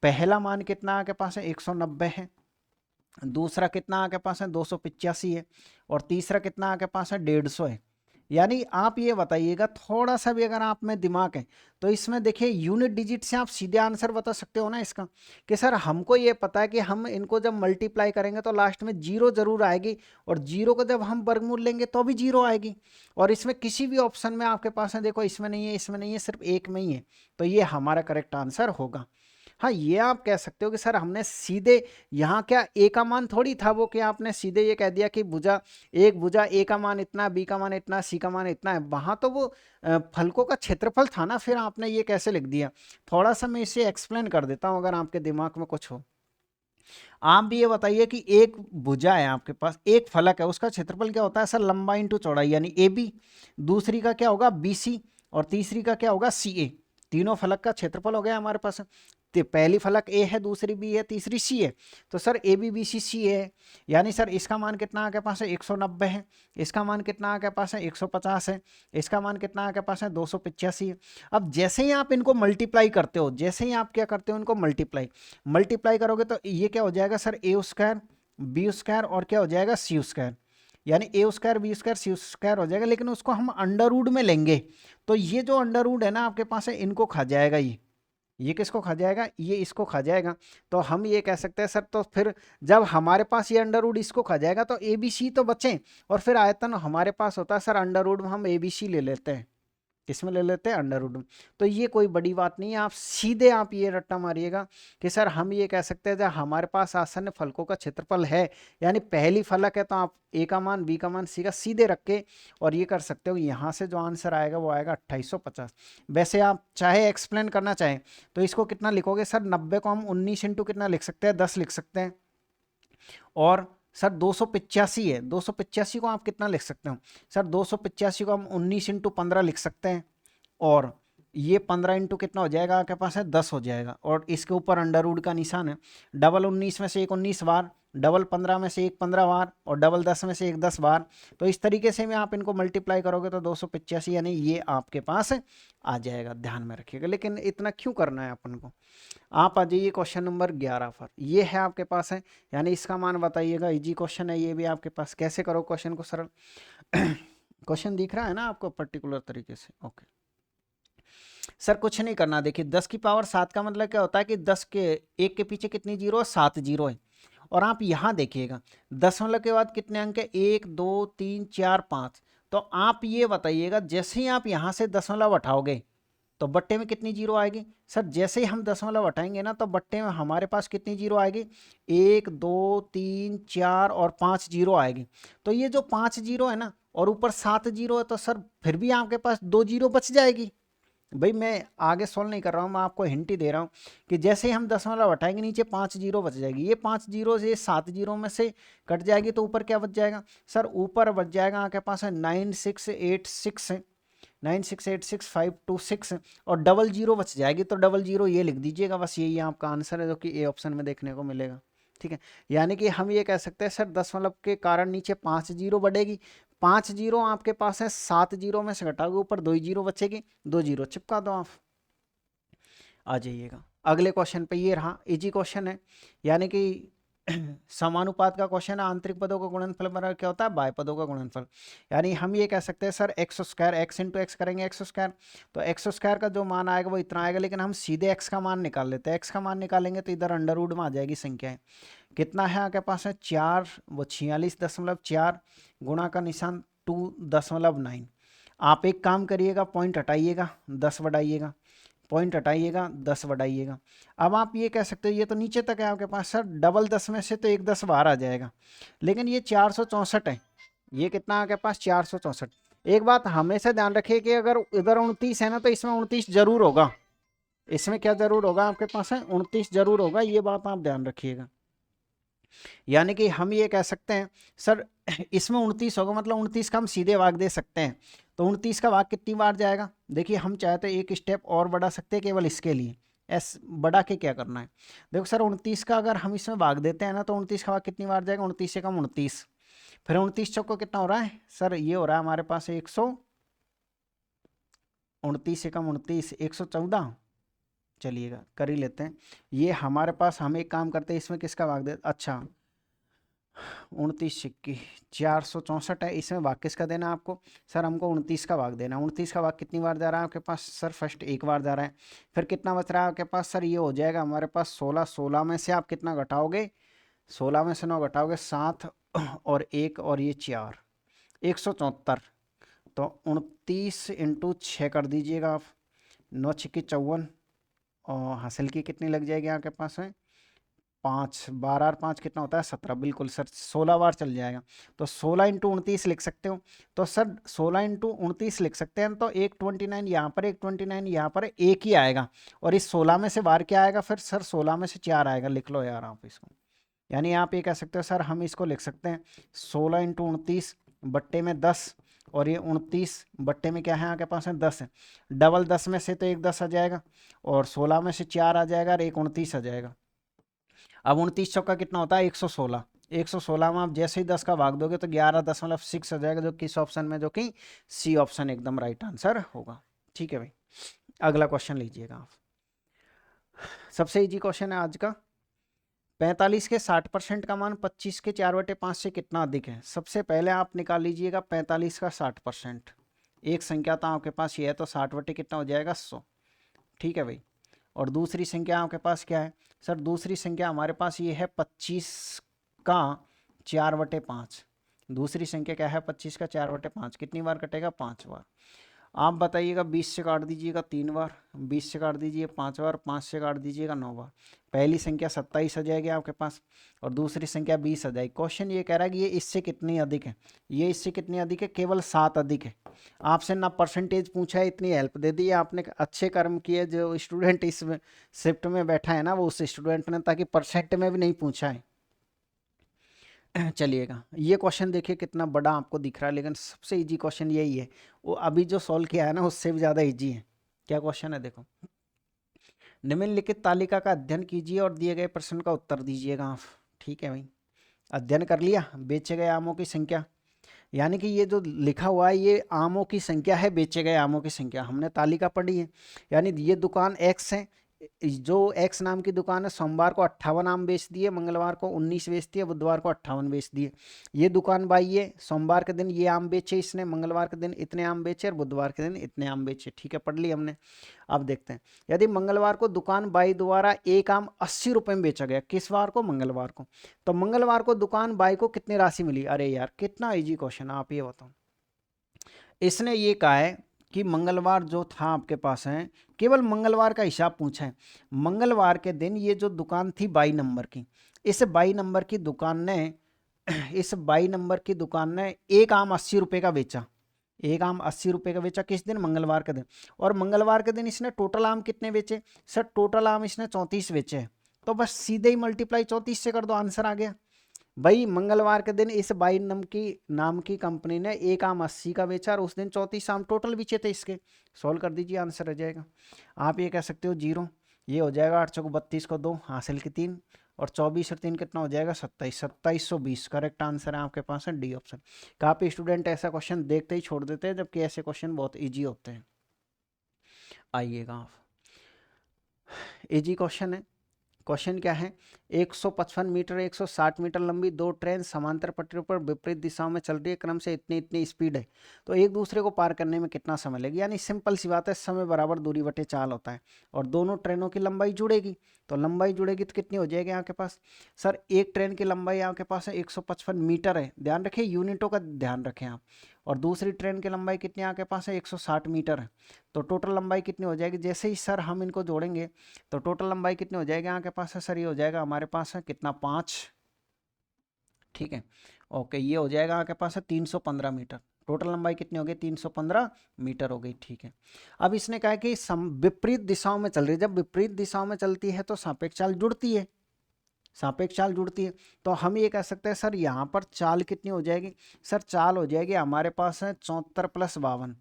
पहला मान कितना आपके पास है, 190 है। दूसरा कितना आपके पास है, 285 है। और तीसरा कितना आपके पास है, 150 है। यानी आप ये बताइएगा, थोड़ा सा भी अगर आप में दिमाग है तो इसमें देखिए यूनिट डिजिट से आप सीधे आंसर बता सकते हो ना इसका, कि सर हमको ये पता है कि हम इनको जब मल्टीप्लाई करेंगे तो लास्ट में जीरो जरूर आएगी, और जीरो को जब हम वर्गमूल लेंगे तो भी जीरो आएगी। और इसमें किसी भी ऑप्शन में आपके पास है, देखो इसमें नहीं है, इसमें नहीं है, सिर्फ एक में ही है, तो ये हमारा करेक्ट आंसर होगा। हाँ, ये आप कह सकते हो कि सर हमने सीधे यहाँ क्या ए का मान थोड़ी था वो, कि आपने सीधे ये कह दिया कि भुजा ए का मान इतना, बी का मान इतना, सी का मान इतना है। वहां तो वो फलकों का क्षेत्रफल था ना, फिर आपने ये कैसे लिख दिया। थोड़ा सा मैं इसे एक्सप्लेन कर देता हूँ अगर आपके दिमाग में कुछ हो। आप भी ये बताइए कि एक भुजा है आपके पास, एक फलक है, उसका क्षेत्रफल क्या होता है सर, लंबाई इंटू चौड़ाई यानी AB। दूसरी का क्या होगा, BC। और तीसरी का क्या होगा, CA। तीनों फलक का क्षेत्रफल हो गया हमारे पास। तो पहली फलक A है, दूसरी B है, तीसरी C है। तो सर ABBCC है, यानी सर इसका मान कितना आपके पास है, 190 है। इसका मान कितना आपके पास है, 150 है। इसका मान कितना आपके पास है, 285 है। अब जैसे ही आप इनको मल्टीप्लाई करते हो, जैसे ही आप क्या करते हो, इनको मल्टीप्लाई करोगे तो ये क्या हो जाएगा sir, A square B square और क्या हो जाएगा, C स्क्वायर। यानी A square B square C square हो जाएगा, लेकिन उसको हम अंडर रूट में लेंगे तो ये जो अंडर रूट है ना आपके पास है, इनको खा जाएगा। ये किसको खा जाएगा, ये इसको खा जाएगा। तो हम ये कह सकते हैं सर, तो फिर जब हमारे पास ये अंडर रूट इसको खा जाएगा तो ABC तो बचे, और फिर आयतन हमारे पास होता है सर अंडर रूट में हम ABC ले लेते हैं। किसमें ले लेते हैं, अंडर रूट में। तो ये कोई बड़ी बात नहीं है, आप सीधे आप ये रट्टा मारिएगा कि सर हम ये कह सकते हैं जब हमारे पास आसन्न फलकों का क्षेत्रफल है, यानी पहली फलक है, तो आप A का मान B का मान C का सीधे रख के और ये कर सकते हो। यहाँ से जो आंसर आएगा वो आएगा 2850। वैसे आप चाहे एक्सप्लेन करना चाहें तो इसको कितना लिखोगे सर, 90 को हम 19 इंटू कितना लिख सकते हैं, 10 लिख सकते हैं। और सर 285 है, 285 को आप कितना लिख सकते हो सर, 285 को हम 19 इंटू 15 लिख सकते हैं। और ये 15 इंटू कितना हो जाएगा आपके पास है, 10 हो जाएगा। और इसके ऊपर अंडर रूट का निशान है। डबल 19 में से एक 19 बार, डबल 15 में से एक 15 बार, और डबल 10 में से एक 10 बार। तो इस तरीके से में आप इनको मल्टीप्लाई करोगे तो 285 यानी ये आपके पास आ जाएगा, ध्यान में रखिएगा। लेकिन इतना क्यों करना है अपन को। आप आ जाइए क्वेश्चन नंबर 11 पर, ये है आपके पास है, यानी इसका मान बताइएगा। इजी क्वेश्चन है ये भी आपके पास। कैसे करो क्वेश्चन को सरल। क्वेश्चन दिख रहा है ना आपको पर्टिकुलर तरीके से, ओके। सर कुछ नहीं करना, देखिए 10 की पावर 7 का मतलब क्या होता है कि 10 के एक के पीछे कितनी जीरो है, 7 जीरो है। और आप यहाँ देखिएगा दशमलव के बाद कितने अंक है, 1 2 3 4 5। तो आप ये बताइएगा, जैसे ही आप यहाँ से दशमलव हटाओगे तो बट्टे में कितनी जीरो आएगी। सर जैसे ही हम दशमलव हटाएंगे ना तो बट्टे में हमारे पास कितनी जीरो आएगी, 1 2 3 4 और 5 जीरो आएगी। तो ये जो 5 जीरो है ना और ऊपर 7 जीरो है, तो सर फिर भी आपके पास 2 जीरो बच जाएगी। भाई मैं आगे सोल्व नहीं कर रहा हूँ, मैं आपको हिंट ही दे रहा हूँ कि जैसे ही हम दशमलव हटाएंगे नीचे 5 जीरो बच जाएगी। ये 5 जीरो से 7 जीरो में से कट जाएगी तो ऊपर क्या बच जाएगा सर, ऊपर बच जाएगा आपके पास है 9686 और डबल जीरो बच जाएगी। तो डबल जीरो ये लिख दीजिएगा, बस यही आपका आंसर है जो कि ए ऑप्शन में देखने को मिलेगा। ठीक है, यानी कि हम ये कह सकते हैं सर दशमलव के कारण नीचे 5 जीरो बढ़ेगी। 5 जीरो आपके पास है, 7 जीरो में से घटाओगे ऊपर 2 जीरो बचेगी, 2 जीरो चिपका दो आप। आ जाइएगा अगले क्वेश्चन पे। ये रहा इजी क्वेश्चन है, यानी कि समानुपात का क्वेश्चन है। आंतरिक पदों का गुणनफल बराबर क्या होता है, बाह्य पदों का गुणनफल। यानी हम ये कह सकते हैं sir x square, x into x करेंगे एक्स स्क्वायर, तो एक्स स्क्वायर का जो मान आएगा वो इतना आएगा। लेकिन हम सीधे एक्स का मान निकाल लेते हैं। एक्स का मान निकालेंगे तो इधर अंडर रूट में आ जाएगी संख्याएं। कितना है आपके पास है 4, वो 46.4 गुणा का निशान 2.9। आप एक काम करिएगा, पॉइंट हटाइएगा 10 बढ़ाइएगा, पॉइंट हटाइएगा 10 बढ़ाइएगा। अब आप ये कह सकते हो ये तो नीचे तक है आपके पास सर, डबल 10 में से तो एक 10 बाहर आ जाएगा। लेकिन ये 464 है, ये कितना आपके पास 464। एक बात हमेशा ध्यान रखिए कि अगर इधर 29 है ना तो इसमें 29 जरूर होगा। इसमें क्या जरूर होगा आपके पास है 29 जरूर होगा, ये बात आप ध्यान रखिएगा। यानी कि हम ये कह सकते हैं सर इसमें 29 होगा मतलब 29 का हम सीधे भाग दे सकते हैं। तो 29 का भाग कितनी बार जाएगा, देखिए हम चाहे तो एक स्टेप और बढ़ा सकते हैं केवल इसके लिए। एस बढ़ा के क्या करना है, देखो सर 29 का अगर हम इसमें भाग देते हैं ना तो 29 का भाग कितनी बार जाएगा, 29 से कम 29, फिर 29 चौको कितना हो रहा है सर, ये हो रहा है हमारे पास 129 से कम 29 114। चलिएगा कर ही लेते हैं ये हमारे पास। हम एक काम करते हैं इसमें किसका भाग दे, अच्छा 29 सिक्की 464 है, इसमें भाग किसका देना है आपको सर, हमको 29 का भाग देना है। 29 का भाग कितनी बार जा रहा है आपके पास सर, फर्स्ट एक बार जा रहा है। फिर कितना बच रहा है आपके पास सर, ये हो जाएगा हमारे पास 16। 16 में से आप कितना घटाओगे, 16 में से 9 घटाओगे 7 और 1 और ये 4, 174। तो 29 इंटू 6 कर दीजिएगा आप, 9 छिक्की 54 और हासिल की कितनी लग जाएगी आपके पास है 5, 12 और 5 कितना होता है 17, बिल्कुल सर 16 बार चल जाएगा। तो 16 इंटू 29 लिख सकते हो, तो सर 16 इंटू 29 लिख सकते हैं। तो एक 29 यहाँ पर, एक 29 यहाँ पर, एक ही आएगा। और इस 16 में से बाहर क्या आएगा फिर सर, 16 में से 4 आएगा, लिख लो यार आप इसको। यानी आप ये कह सकते हो सर, हम इसको लिख सकते हैं 16 इंटू 29 बट्टे में 10, और ये 29 बट्टे में क्या है आपके पास है 10 है। डबल 10 में से तो एक 10 आ जाएगा, और 16 में से 4 आ जाएगा, और एक 29 आ जाएगा। अब 29 चौका कितना होता है 116। 116 में आप जैसे ही 10 का भाग दोगे तो 11.6 आ जाएगा, जो किस ऑप्शन में, जो कि सी ऑप्शन एकदम राइट आंसर होगा। ठीक है भाई, अगला क्वेश्चन लीजिएगा आप। सबसे इजी क्वेश्चन है आज का। 45 के 60% का मान 25 के 4/5 से कितना अधिक है। सबसे पहले आप निकाल लीजिएगा 45 का 60%। एक संख्या तो आपके पास ये है, तो 60 बटे कितना हो जाएगा 100। ठीक है भाई, और दूसरी संख्या आपके पास क्या है सर, दूसरी संख्या हमारे पास ये है 25 का 4/5। दूसरी संख्या क्या है 25 का 4/5, कितनी बार कटेगा 5 बार। आप बताइएगा 20 से काट दीजिएगा 3 बार, 20 से काट दीजिए 5 बार, 5 से काट दीजिएगा 9 बार। पहली संख्या 27 आ जाएगी आपके पास, और दूसरी संख्या 20 आ जाएगी। क्वेश्चन ये कह रहा है कि ये इससे कितनी अधिक है, ये इससे कितनी अधिक है, केवल 7 अधिक है। आपसे ना परसेंटेज पूछा है, इतनी हेल्प दे दी आपने, अच्छे कर्म किए। जो स्टूडेंट इस शिफ्ट में बैठा है ना, वो उस स्टूडेंट ने, ताकि परसेंट में भी नहीं पूछा है। चलिएगा, ये क्वेश्चन देखिए कितना बड़ा आपको दिख रहा है, लेकिन सबसे इजी क्वेश्चन यही है। वो अभी जो सॉल्व किया है ना, उससे भी ज़्यादा इजी है। क्या क्वेश्चन है देखो, निम्नलिखित तालिका का अध्ययन कीजिए और दिए गए प्रश्न का उत्तर दीजिएगा आप। ठीक है भाई, अध्ययन कर लिया। बेचे गए आमों की संख्या, यानी कि ये जो लिखा हुआ है ये आमों की संख्या है, बेचे गए आमों की संख्या। हमने तालिका पढ़ी है, यानी ये दुकान एक्स है, जो एक्स नाम की दुकान है, सोमवार को 58 आम बेच दिए, मंगलवार को 19 बेचती है, बुधवार को 58 बेच दिए। ये दुकान बाई है, सोमवार के दिन ये आम बेचे इसने, मंगलवार के दिन इतने आम बेचे, और बुधवार के दिन इतने आम बेचे। ठीक है, पढ़ ली हमने। अब देखते हैं, यदि मंगलवार को दुकान बाई द्वारा एक आम 80 रुपये में बेचा गया, किस वार को, मंगलवार को, तो मंगलवार को दुकान बाई को कितनी राशि मिली। अरे यार कितना इजी क्वेश्चन है, आप ये बताओ। इसने ये कहा है कि मंगलवार जो था आपके पास है, केवल मंगलवार का हिसाब पूछा है। मंगलवार के दिन ये जो दुकान थी 22 नंबर की, इस 22 नंबर की दुकान ने इस 22 नंबर की दुकान ने एक आम 80 रुपये का बेचा। एक आम 80 रुपये का बेचा किस दिन, मंगलवार के दिन। और मंगलवार के दिन इसने टोटल आम कितने बेचे सर, टोटल आम इसने 34 बेचे। तो बस सीधे ही मल्टीप्लाई 34 से कर दो, आंसर आ गया भाई। मंगलवार के दिन इस बाई नाम की कंपनी ने एक आम 80 का बेचा, और उस दिन 34 आम टोटल बेचे थे इसके। सॉल्व कर दीजिए, आंसर आ जाएगा। आप ये कह सकते हो 0, ये हो जाएगा 8 चौको 32 को 2, हासिल की 3, और 24 और 3 कितना हो जाएगा 27, 2720 करेक्ट आंसर है आपके पास है डी ऑप्शन। काफ़ी स्टूडेंट ऐसा क्वेश्चन देखते ही छोड़ देते हैं, जबकि ऐसे क्वेश्चन बहुत ईजी होते हैं। आइएगा आप, इजी क्वेश्चन है। क्वेश्चन क्या है, 155 मीटर 160 मीटर लंबी दो ट्रेन समांतर पटरियों पर विपरीत दिशाओं में चल रही है, क्रम से इतनी इतनी स्पीड है, तो एक दूसरे को पार करने में कितना समय लगेगा। यानी सिंपल सी बात है, समय बराबर दूरी बटे चाल होता है, और दोनों ट्रेनों की लंबाई जुड़ेगी। तो लंबाई जुड़ेगी तो कितनी हो जाएगी आपके पास सर, एक ट्रेन की लंबाई आपके पास है 155 मीटर है, ध्यान रखिए यूनिटों का ध्यान रखें आप, और दूसरी ट्रेन की लंबाई कितनी आपके पास है 160 मीटर है। तो टोटल लंबाई कितनी हो जाएगी, जैसे ही सर हम इनको जोड़ेंगे तो टोटल लंबाई कितनी हो जाएगी आपके पास है सर, ये हो जाएगा हमारे पास है कितना 5। ठीक है, ओके, ये हो जाएगा आपके पास है 315 मीटर। टोटल लंबाई कितनी हो गई? 315 मीटर हो गई। ठीक है, अब इसने कहा है कि विपरीत दिशाओं में चल रही है। जब विपरीत दिशाओं में चलती है तो सापेक्ष चाल जुड़ती है, सापेक्ष चाल जुड़ती है। तो हम ये कह सकते हैं सर यहाँ पर चाल कितनी हो जाएगी? सर चाल हो जाएगी हमारे पास है 74 + 52।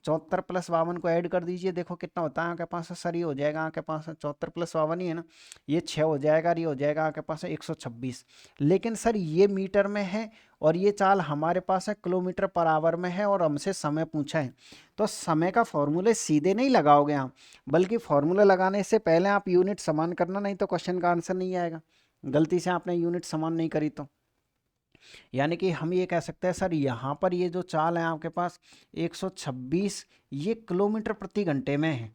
74 + 52 को ऐड कर दीजिए, देखो कितना होता है आपके पास है सर, ये हो जाएगा आपके पास है 74 + 52 ही है ना, ये 6 हो जाएगा और ये हो जाएगा आपके पास है 126। लेकिन सर ये मीटर में है और ये चाल हमारे पास है किलोमीटर/आवर में है और हमसे समय पूछा है। तो समय का फॉर्मूले सीधे नहीं लगाओगे आप, बल्कि फॉर्मूला लगाने से पहले आप यूनिट समान करना, नहीं तो क्वेश्चन का आंसर नहीं आएगा, गलती से आपने यूनिट समान नहीं करी तो। यानी कि हम ये कह सकते हैं सर यहाँ पर ये जो चाल है आपके पास 126, ये किलोमीटर प्रति घंटे में है,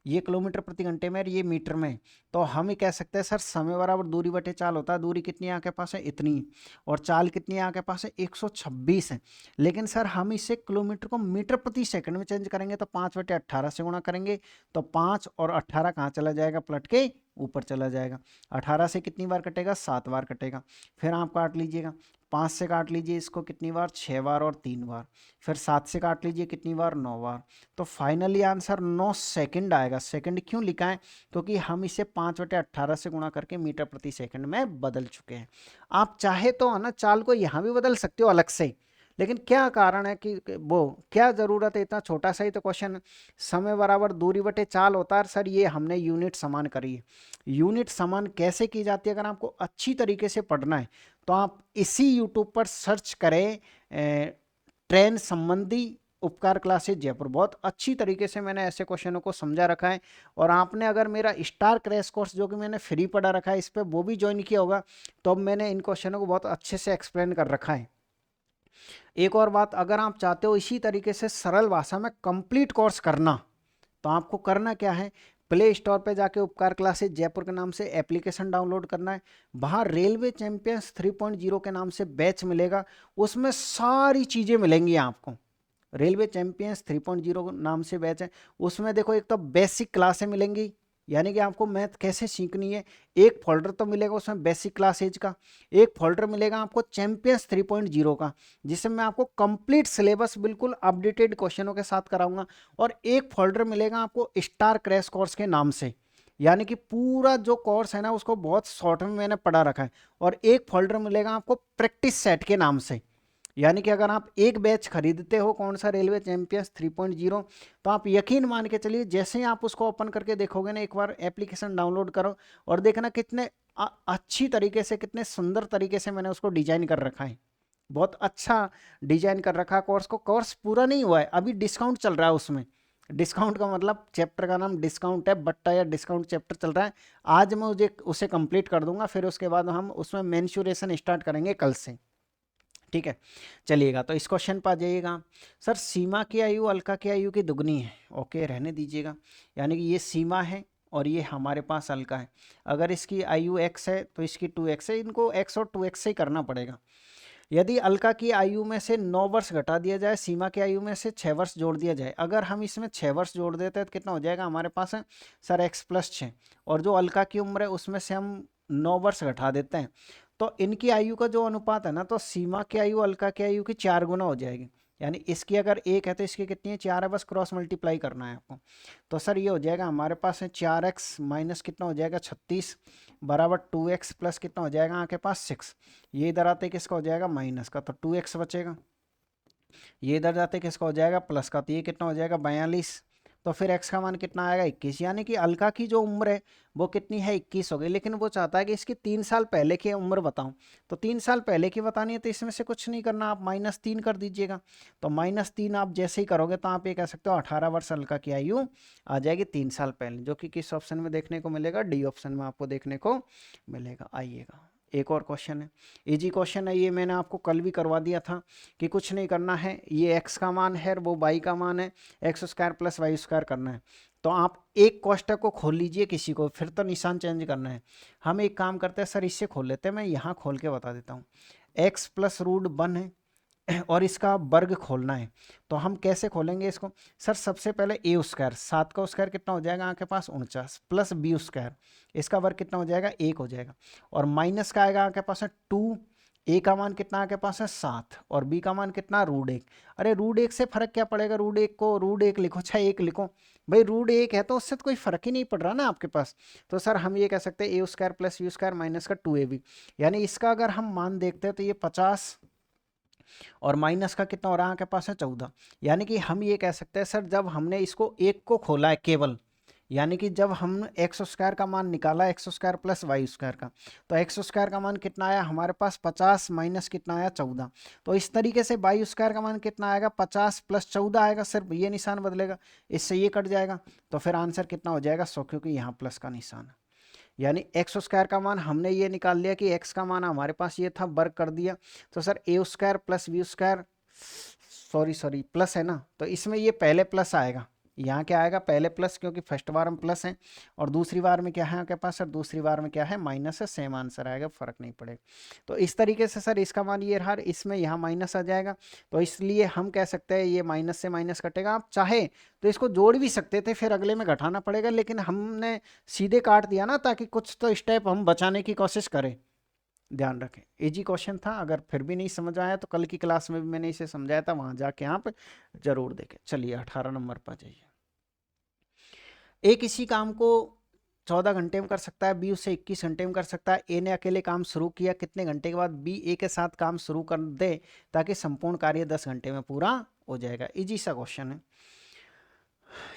ये किलोमीटर प्रति घंटे में और ये मीटर में। तो हम ये कह सकते हैं सर समय बराबर दूरी बटे चाल होता है। दूरी कितनी है आपके पास है? इतनी। और चाल कितनी है आपके पास है? 126 है। लेकिन सर हम इसे किलोमीटर को मीटर प्रति सेकंड में चेंज करेंगे तो 5/18 से गुणा करेंगे, तो 5 और 18 कहाँ चला जाएगा? पलट के ऊपर चला जाएगा। 18 से कितनी बार कटेगा? 7 बार कटेगा। फिर आप काट लीजिएगा, 5 से काट लीजिए इसको कितनी बार? 6 बार और 3 बार। फिर 7 से काट लीजिए कितनी बार? 9 बार। तो फाइनली आंसर 9 सेकंड आएगा। सेकंड क्यों लिखा है? क्योंकि हम इसे 5/18 से गुणा करके मीटर प्रति सेकंड में बदल चुके हैं। आप चाहे तो है ना चाल को यहाँ भी बदल सकते हो अलग से, लेकिन क्या कारण है कि वो क्या जरूरत है? इतना छोटा सा ही तो क्वेश्चन, समय बराबर दूरी बटे चाल होता है सर। ये हमने यूनिट समान करी है। यूनिट समान कैसे की जाती है? अगर आपको अच्छी तरीके से पढ़ना है तो आप इसी यूट्यूब पर सर्च करें ट्रेन संबंधी उपकार क्लासेज जयपुर। बहुत अच्छी तरीके से मैंने ऐसे क्वेश्चनों को समझा रखा है। और आपने अगर मेरा स्टार क्रैश कोर्स जो कि मैंने फ्री पढ़ा रखा है इस पर वो भी ज्वाइन किया होगा, तो अब मैंने इन क्वेश्चनों को बहुत अच्छे से एक्सप्लेन कर रखा है। एक और बात, अगर आप चाहते हो इसी तरीके से सरल भाषा में कंप्लीट कोर्स करना, तो आपको करना क्या है? प्ले स्टोर पे जाके उपकार क्लासेज जयपुर के नाम से एप्लीकेशन डाउनलोड करना है। बाहर रेलवे चैंपियंस 3.0 के नाम से बैच मिलेगा, उसमें सारी चीज़ें मिलेंगी आपको। रेलवे चैंपियंस 3.0 नाम से बैच है, उसमें देखो एक तो बेसिक क्लासें मिलेंगी, यानी कि आपको मैथ कैसे सीखनी है। एक फोल्डर तो मिलेगा उसमें बेसिक क्लासेज का, एक फोल्डर मिलेगा आपको चैंपियंस 3.0 का, जिसमें मैं आपको कंप्लीट सिलेबस बिल्कुल अपडेटेड क्वेश्चनों के साथ कराऊंगा। और एक फोल्डर मिलेगा आपको स्टार क्रैश कोर्स के नाम से, यानी कि पूरा जो कोर्स है ना उसको बहुत शॉर्ट में मैंने पढ़ा रखा है। और एक फोल्डर मिलेगा आपको प्रैक्टिस सेट के नाम से, यानी कि अगर आप एक बैच खरीदते हो कौन सा? रेलवे चैंपियंस 3.0, तो आप यकीन मान के चलिए जैसे ही आप उसको ओपन करके देखोगे ना, एक बार एप्लीकेशन डाउनलोड करो और देखना कितने अच्छी तरीके से, कितने सुंदर तरीके से मैंने उसको डिजाइन कर रखा है। बहुत अच्छा डिजाइन कर रखा है कोर्स को। कोर्स पूरा नहीं हुआ है, अभी डिस्काउंट चल रहा है उसमें। डिस्काउंट का मतलब चैप्टर का नाम डिस्काउंट है, बट्टा या डिस्काउंट चैप्टर चल रहा है। आज मैं उसे कंप्लीट कर दूंगा, फिर उसके बाद हम उसमें मेंशुरेशन स्टार्ट करेंगे कल से। ठीक है, चलिएगा तो इस क्वेश्चन पर आ जाइएगा। सर सीमा की आयु अलका की आयु की दुगनी है। ओके, रहने दीजिएगा, यानी कि ये सीमा है और ये हमारे पास अलका है। अगर इसकी आयु x है तो इसकी 2x है, इनको x और 2x से ही करना पड़ेगा। यदि अलका की आयु में से 9 वर्ष घटा दिया जाए, सीमा की आयु में से 6 वर्ष जोड़ दिया जाए, अगर हम इसमें 6 वर्ष जोड़ देते हैं तो कितना हो जाएगा हमारे पास? है सर x + 6, और जो अलका की उम्र है उसमें से हम 9 वर्ष घटा देते हैं, तो इनकी आयु का जो अनुपात है ना, तो सीमा की आयु अलका की आयु की 4 गुना हो जाएगी। यानी इसकी अगर 1 है तो इसकी कितनी है? 4 है, बस क्रॉस मल्टीप्लाई करना है आपको। तो सर ये हो जाएगा हमारे पास है 4x माइनस कितना हो जाएगा? 36 बराबर 2x प्लस कितना हो जाएगा आपके पास? 6। ये इधर आते किसका हो जाएगा? माइनस का, तो 2x बचेगा। ये इधर जाते किसका हो जाएगा? प्लस का, तो ये कितना हो जाएगा? 42। तो फिर x का मान कितना आएगा? 21। यानी कि अलका की जो उम्र है वो कितनी है? 21 हो गई। लेकिन वो चाहता है कि इसकी 3 साल पहले की उम्र बताऊं, तो 3 साल पहले की बतानी है तो इसमें से कुछ नहीं करना, आप -3 कर दीजिएगा। तो -3 आप जैसे ही करोगे तो आप ये कह सकते हो 18 वर्ष अलका की आयु आ जाएगी 3 साल पहले, जो कि किस ऑप्शन में देखने को मिलेगा? डी ऑप्शन में आपको देखने को मिलेगा। आइएगा, एक और क्वेश्चन है, इजी क्वेश्चन है ये, मैंने आपको कल भी करवा दिया था कि कुछ नहीं करना है। ये x का मान है और वो y का मान है, x² + y² करना है। तो आप एक कोष्टक को खोल लीजिए किसी को, फिर तो निशान चेंज करना है। हम एक काम करते हैं सर, इससे खोल लेते हैं, मैं यहाँ खोल के बता देता हूँ। x + √1 है और इसका वर्ग खोलना है। तो हम कैसे खोलेंगे इसको? सर सबसे पहले a², 7 का स्क्वायर कितना हो जाएगा आपके पास? 49, प्लस b², इसका वर्ग कितना हो जाएगा? 1 हो जाएगा। और माइनस का आएगा आपके पास 2 ए का मान कितना आपके पास है 7 और बी का मान कितना √1। अरे √1 से फर्क क्या पड़ेगा, √1 को √1 लिखो चाहे 1 लिखो, भाई √1 है तो उससे तो कोई फर्क ही नहीं पड़ रहा ना आपके पास। तो सर हम ये कह सकते हैं a² + b² माइनस का 2ab, यानी इसका अगर हम मान देखते हैं तो ये 50 और माइनस का कितना हो रहा है आपके पास है 14। यानी कि हम ये कह सकते हैं सर जब हमने इसको एक को खोला है केवल, यानी कि जब हम x² का मान निकाला x² + y² का, तो x² का मान कितना आया हमारे पास 50 माइनस कितना आया 14। तो इस तरीके से y² का मान कितना आएगा 50 + 14 आएगा, सिर्फ ये निशान बदलेगा, इससे ये कट जाएगा, तो फिर आंसर कितना हो जाएगा 100, क्योंकि यहाँ प्लस का निशान है। यानी x² का मान हमने ये निकाल लिया कि x का मान हमारे पास ये था, वर्ग कर दिया, तो sir a² + b², sorry plus है ना, तो इसमें ये पहले प्लस आएगा, यहाँ क्या आएगा पहले प्लस, क्योंकि फर्स्ट बार में प्लस है, और दूसरी बार में क्या है आपके पास सर, दूसरी बार में क्या है माइनस है, सेम आंसर आएगा, फर्क नहीं पड़ेगा। तो इस तरीके से सर इसका मान ये रहा, इसमें यहाँ माइनस आ जाएगा, तो इसलिए हम कह सकते हैं ये माइनस से माइनस कटेगा। आप चाहे तो इसको जोड़ भी सकते थे, फिर अगले में घटाना पड़ेगा, लेकिन हमने सीधे काट दिया ना, ताकि कुछ तो स्टेप हम बचाने की कोशिश करें। ध्यान रखें, इजी क्वेश्चन था, अगर फिर भी नहीं समझ आया तो कल की क्लास में भी मैंने इसे समझाया था, वहां जाके आप जरूर देखें। चलिए 18 नंबर पर जाइए। ए किसी काम को 14 घंटे में कर सकता है, बी उसे 21 घंटे में कर सकता है। ए ने अकेले काम शुरू किया, कितने घंटे के बाद बी ए के साथ काम शुरू कर दे ताकि संपूर्ण कार्य 10 घंटे में पूरा हो जाएगा। इजी सा क्वेश्चन है।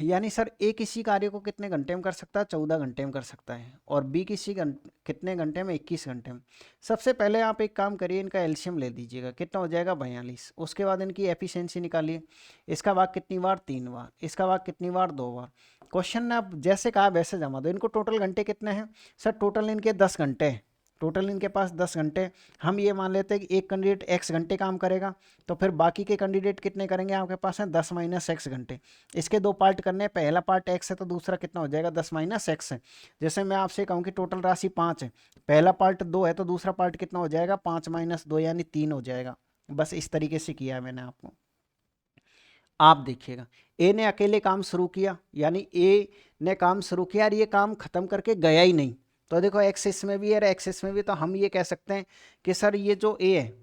यानी सर ए किसी कार्य को कितने घंटे में कर सकता है, 14 घंटे में कर सकता है, और बी कितने घंटे में, 21 घंटे में। सबसे पहले आप एक काम करिए, इनका एलसीएम ले दीजिएगा, कितना हो जाएगा 42। उसके बाद इनकी एफिशिएंसी निकालिए, इसका भाग कितनी बार 3 बार, इसका भाग कितनी बार 2 बार। क्वेश्चन ने आप जैसे कहा वैसे जमा दो। इनको टोटल घंटे कितने हैं सर, टोटल इनके 10 घंटे हैं, टोटल इनके पास 10 घंटे। हम ये मान लेते हैं कि एक कैंडिडेट x घंटे काम करेगा, तो फिर बाकी के कैंडिडेट कितने करेंगे आपके पास है 10 - x घंटे। इसके दो पार्ट करने हैं, पहला पार्ट x है तो दूसरा कितना हो जाएगा 10 - x है। जैसे मैं आपसे कहूँ कि टोटल राशि 5 है, पहला पार्ट 2 है तो दूसरा पार्ट कितना हो जाएगा 5 - 2 यानी 3 हो जाएगा। बस इस तरीके से किया है मैंने आपको। आप देखिएगा ए ने अकेले काम शुरू किया, यानी ए ने काम शुरू किया और ये काम खत्म करके गया ही नहीं, तो देखो एक्स इसमें भी है और एक्स इसमें भी, तो हम ये कह सकते हैं कि सर ये जो ए है,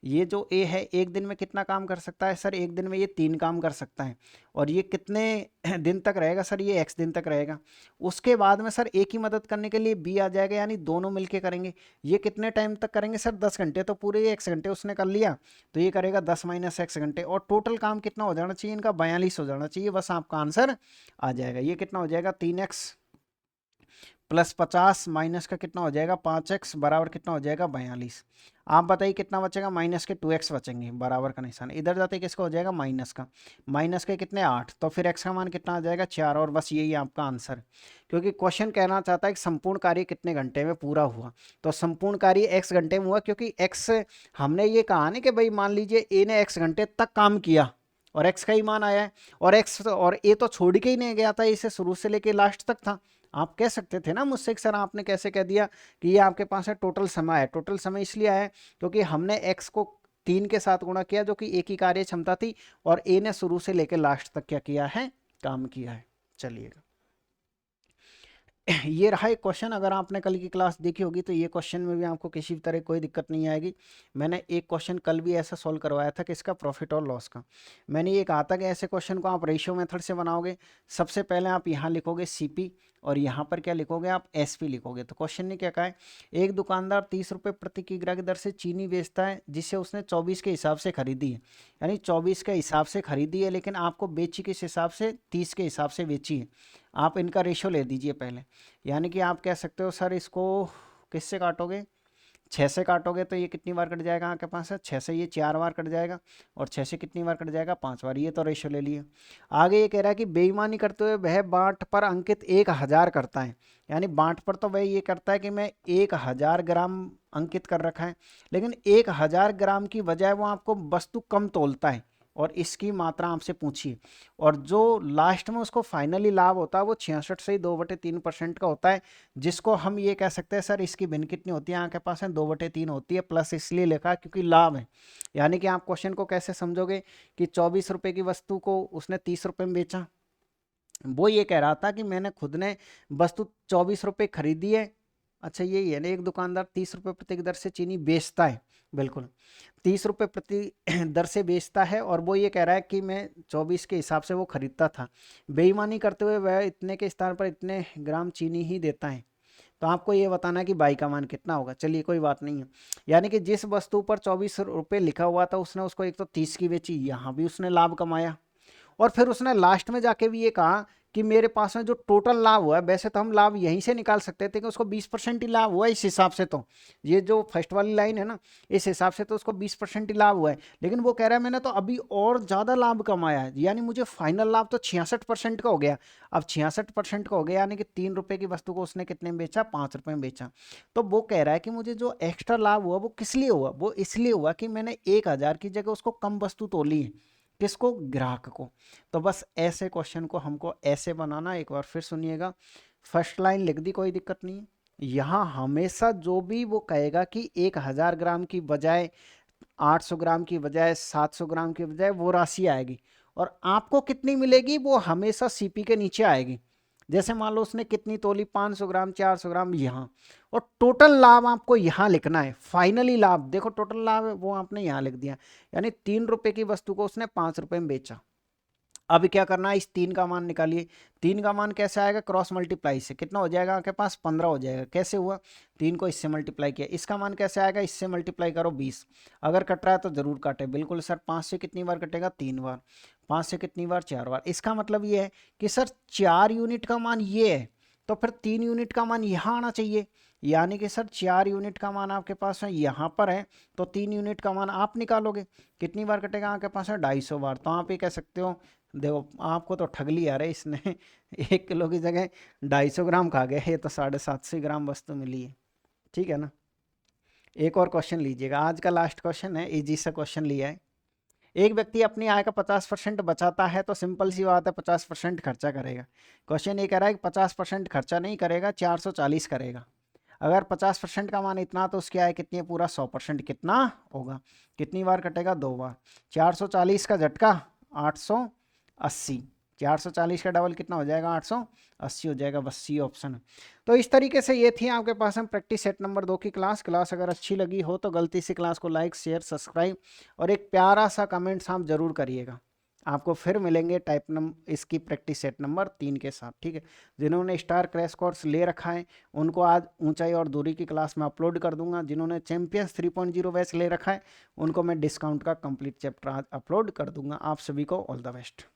ये जो ए है एक दिन में कितना काम कर सकता है सर, एक दिन में ये 3 काम कर सकता है। और ये कितने दिन तक रहेगा सर, ये x दिन तक रहेगा। उसके बाद में सर ए की मदद करने के लिए बी आ जाएगा, यानी दोनों मिलके करेंगे। ये कितने टाइम तक करेंगे सर 10 घंटे, तो पूरे ये x घंटे उसने कर लिया, तो ये करेगा 10 - x घंटे, और टोटल काम कितना हो जाना चाहिए इनका 42 हो जाना चाहिए। बस आपका आंसर आ जाएगा। ये कितना हो जाएगा 3x + 50 माइनस का कितना हो जाएगा 5x बराबर कितना हो जाएगा 42। आप बताइए कितना बचेगा, माइनस के 2x बचेंगे, बराबर का निशान इधर जाते किसका हो जाएगा माइनस का, माइनस के कितने 8, तो फिर x का मान कितना आ जाएगा 4, और बस यही आपका आंसर। क्योंकि क्वेश्चन कहना चाहता है कि संपूर्ण कार्य कितने घंटे में पूरा हुआ, तो संपूर्ण कार्य x घंटे में हुआ, क्योंकि x हमने ये कहा ना कि भाई मान लीजिए a ने x घंटे तक काम किया और x का ही मान आया है, और x और a तो छोड़ के ही नहीं गया था, इसे शुरू से लेके लास्ट तक था। आप कह सकते थे ना मुझसे कि सर आपने कैसे कह दिया कि ये आपके पास है टोटल समय है। टोटल समय इसलिए आया क्योंकि हमने x को 3 के साथ गुणा किया, जो कि एक ही कार्य क्षमता थी, और a ने शुरू से लेकर लास्ट तक क्या किया है, काम किया है। चलिएगा ये रहा एक क्वेश्चन। अगर आपने कल की क्लास देखी होगी तो ये क्वेश्चन में भी आपको किसी भी तरह कोई दिक्कत नहीं आएगी। मैंने एक क्वेश्चन कल भी ऐसा सॉल्व करवाया था कि इसका प्रॉफिट और लॉस का। मैंने ये कहा था कि ऐसे क्वेश्चन को आप रेशियो मेथड से बनाओगे। सबसे पहले आप यहाँ लिखोगे CP और यहाँ पर क्या लिखोगे आप SP लिखोगे। तो क्वेश्चन ने क्या कहा है, एक दुकानदार 30 रुपये प्रति किग्रा की दर से चीनी बेचता है, जिसे उसने 24 के हिसाब से खरीदी है, यानी 24 के हिसाब से खरीदी है, लेकिन आपको बेची किस हिसाब से, 30 के हिसाब से बेची है। आप इनका रेशो ले दीजिए पहले, यानी कि आप कह सकते हो सर इसको किससे काटोगे, 6 से काटोगे तो ये कितनी बार कट जाएगा आपके पास है 6 से, ये 4 बार कट जाएगा, और 6 से कितनी बार कट जाएगा 5 बार। ये तो रेशो ले लिए। आगे ये कह रहा है कि बेईमानी करते हुए वह बांट पर अंकित 1000 करता है, यानी बांट पर तो वह ये करता है कि मैं 1000 ग्राम अंकित कर रखा है, लेकिन 1000 ग्राम की बजाय वो आपको वस्तु कम तोलता है, और इसकी मात्रा आपसे पूछिए, और जो लास्ट में उसको फाइनली लाभ होता है वो 66 से 2/3% का होता है, जिसको हम ये कह सकते हैं सर इसकी भिन्न कितनी होती है आपके पास है 2/3 होती है, प्लस इसलिए लिखा क्योंकि लाभ है। यानी कि आप क्वेश्चन को कैसे समझोगे कि 24 रुपए की वस्तु को उसने 30 रुपए में बेचा, वो ये कह रहा था कि मैंने खुद ने वस्तु 24 रुपए खरीदी है। अच्छा यही है ना, एक दुकानदार 30 रुपए प्रति दर से चीनी बेचता है, बिल्कुल 30 रुपये प्रति दर से बेचता है और वो ये कह रहा है कि मैं 24 के हिसाब से वो खरीदता था। बेईमानी करते हुए वह इतने के स्थान पर इतने ग्राम चीनी ही देता है। तो आपको ये बताना है कि बाई का मान कितना होगा। चलिए कोई बात नहीं है। यानी कि जिस वस्तु पर 24 रुपये लिखा हुआ था उसने उसको एक तो 30 की बेची, यहाँ भी उसने लाभ कमाया। और फिर उसने लास्ट में जाके भी ये कहा कि मेरे पास में जो टोटल लाभ हुआ है, वैसे तो हम लाभ यहीं से निकाल सकते थे कि उसको 20% ही लाभ हुआ है इस हिसाब से। तो ये जो फर्स्ट वाली लाइन है ना, इस हिसाब से तो उसको 20% ही लाभ हुआ है। लेकिन वो कह रहा है मैंने तो अभी और ज़्यादा लाभ कमाया है, यानी मुझे फाइनल लाभ तो 66% का हो गया। अब 66% का हो गया यानी कि 3 रुपये की वस्तु को उसने कितने में बेचा, 5 रुपये में बेचा। तो वो कह रहा है कि मुझे जो एक्स्ट्रा लाभ हुआ वो किस लिए हुआ, वो इसलिए हुआ कि मैंने 1000 की जगह उसको कम वस्तु तोली है। किसको, ग्राहक को। तो बस ऐसे क्वेश्चन को हमको ऐसे बनाना। एक बार फिर सुनिएगा, फर्स्ट लाइन लिख दी, कोई दिक्कत नहीं है। यहाँ हमेशा जो भी वो कहेगा कि 1000 ग्राम की बजाय 800 ग्राम की बजाय 700 ग्राम की बजाय वो राशि आएगी, और आपको कितनी मिलेगी वो हमेशा सीपी के नीचे आएगी। जैसे मान लो उसने कितनी तोली, 500 ग्राम 400 ग्राम यहाँ, और टोटल लाभ आपको यहाँ लिखना है। फाइनली लाभ देखो, टोटल लाभ है वो आपने यहाँ लिख दिया। यानी 3 रुपये की वस्तु को उसने 5 रुपये में बेचा। अब क्या करना है, इस 3 का मान निकालिए। 3 का मान कैसे आएगा, क्रॉस मल्टीप्लाई से। कितना हो जाएगा आपके पास, 15 हो जाएगा। कैसे हुआ, 3 को इससे मल्टीप्लाई किया। इसका मान कैसे आएगा, इससे मल्टीप्लाई करो 20। अगर कट रहा है तो जरूर काटे, बिल्कुल सर। 5 से कितनी बार कटेगा, 3 बार। 5 से कितनी बार, 4 बार। इसका मतलब ये है कि सर 4 यूनिट का मान ये है, तो फिर 3 यूनिट का मान यहाँ आना चाहिए। यानी कि सर 4 यूनिट का मान आपके पास है यहाँ पर है, तो 3 यूनिट का मान आप निकालोगे। कितनी बार कटेगा आपके पास है, 250 बार। तो आप ये कह सकते हो, देखो आपको तो ठग लिया रे इसने 1 किलो की जगह 250 ग्राम खा गए, ये तो 750 ग्राम वस्तु मिली है। ठीक है ना। एक और क्वेश्चन लीजिएगा, आज का लास्ट क्वेश्चन है, इजी सा क्वेश्चन लिया है। एक व्यक्ति अपनी आय का 50% बचाता है, तो सिंपल सी बात है 50% खर्चा करेगा। क्वेश्चन ये कह रहा है कि 50% खर्चा नहीं करेगा, 440 करेगा। अगर 50% का मान इतना, तो उसकी आय कितनी है, पूरा 100% कितना होगा। कितनी बार कटेगा, 2 बार। 440 का झटका 880, 440 का डबल कितना हो जाएगा, 880 हो जाएगा। बस सी ऑप्शन है। तो इस तरीके से ये थी आपके पास हम प्रैक्टिस सेट नंबर 2 की क्लास अगर अच्छी लगी हो तो गलती से क्लास को लाइक शेयर सब्सक्राइब और एक प्यारा सा कमेंट्स आप जरूर करिएगा। आपको फिर मिलेंगे टाइप इसकी प्रैक्टिस सेट नंबर 3 के साथ। ठीक है। जिन्होंने स्टार क्रैश कोर्स ले रखा है उनको आज ऊंचाई और दूरी की क्लास में अपलोड कर दूंगा। जिन्होंने चैंपियंस 3.0 बैच ले रखा है उनको मैं डिस्काउंट का कंप्लीट चैप्टर आज अपलोड कर दूंगा। आप सभी को ऑल द बेस्ट।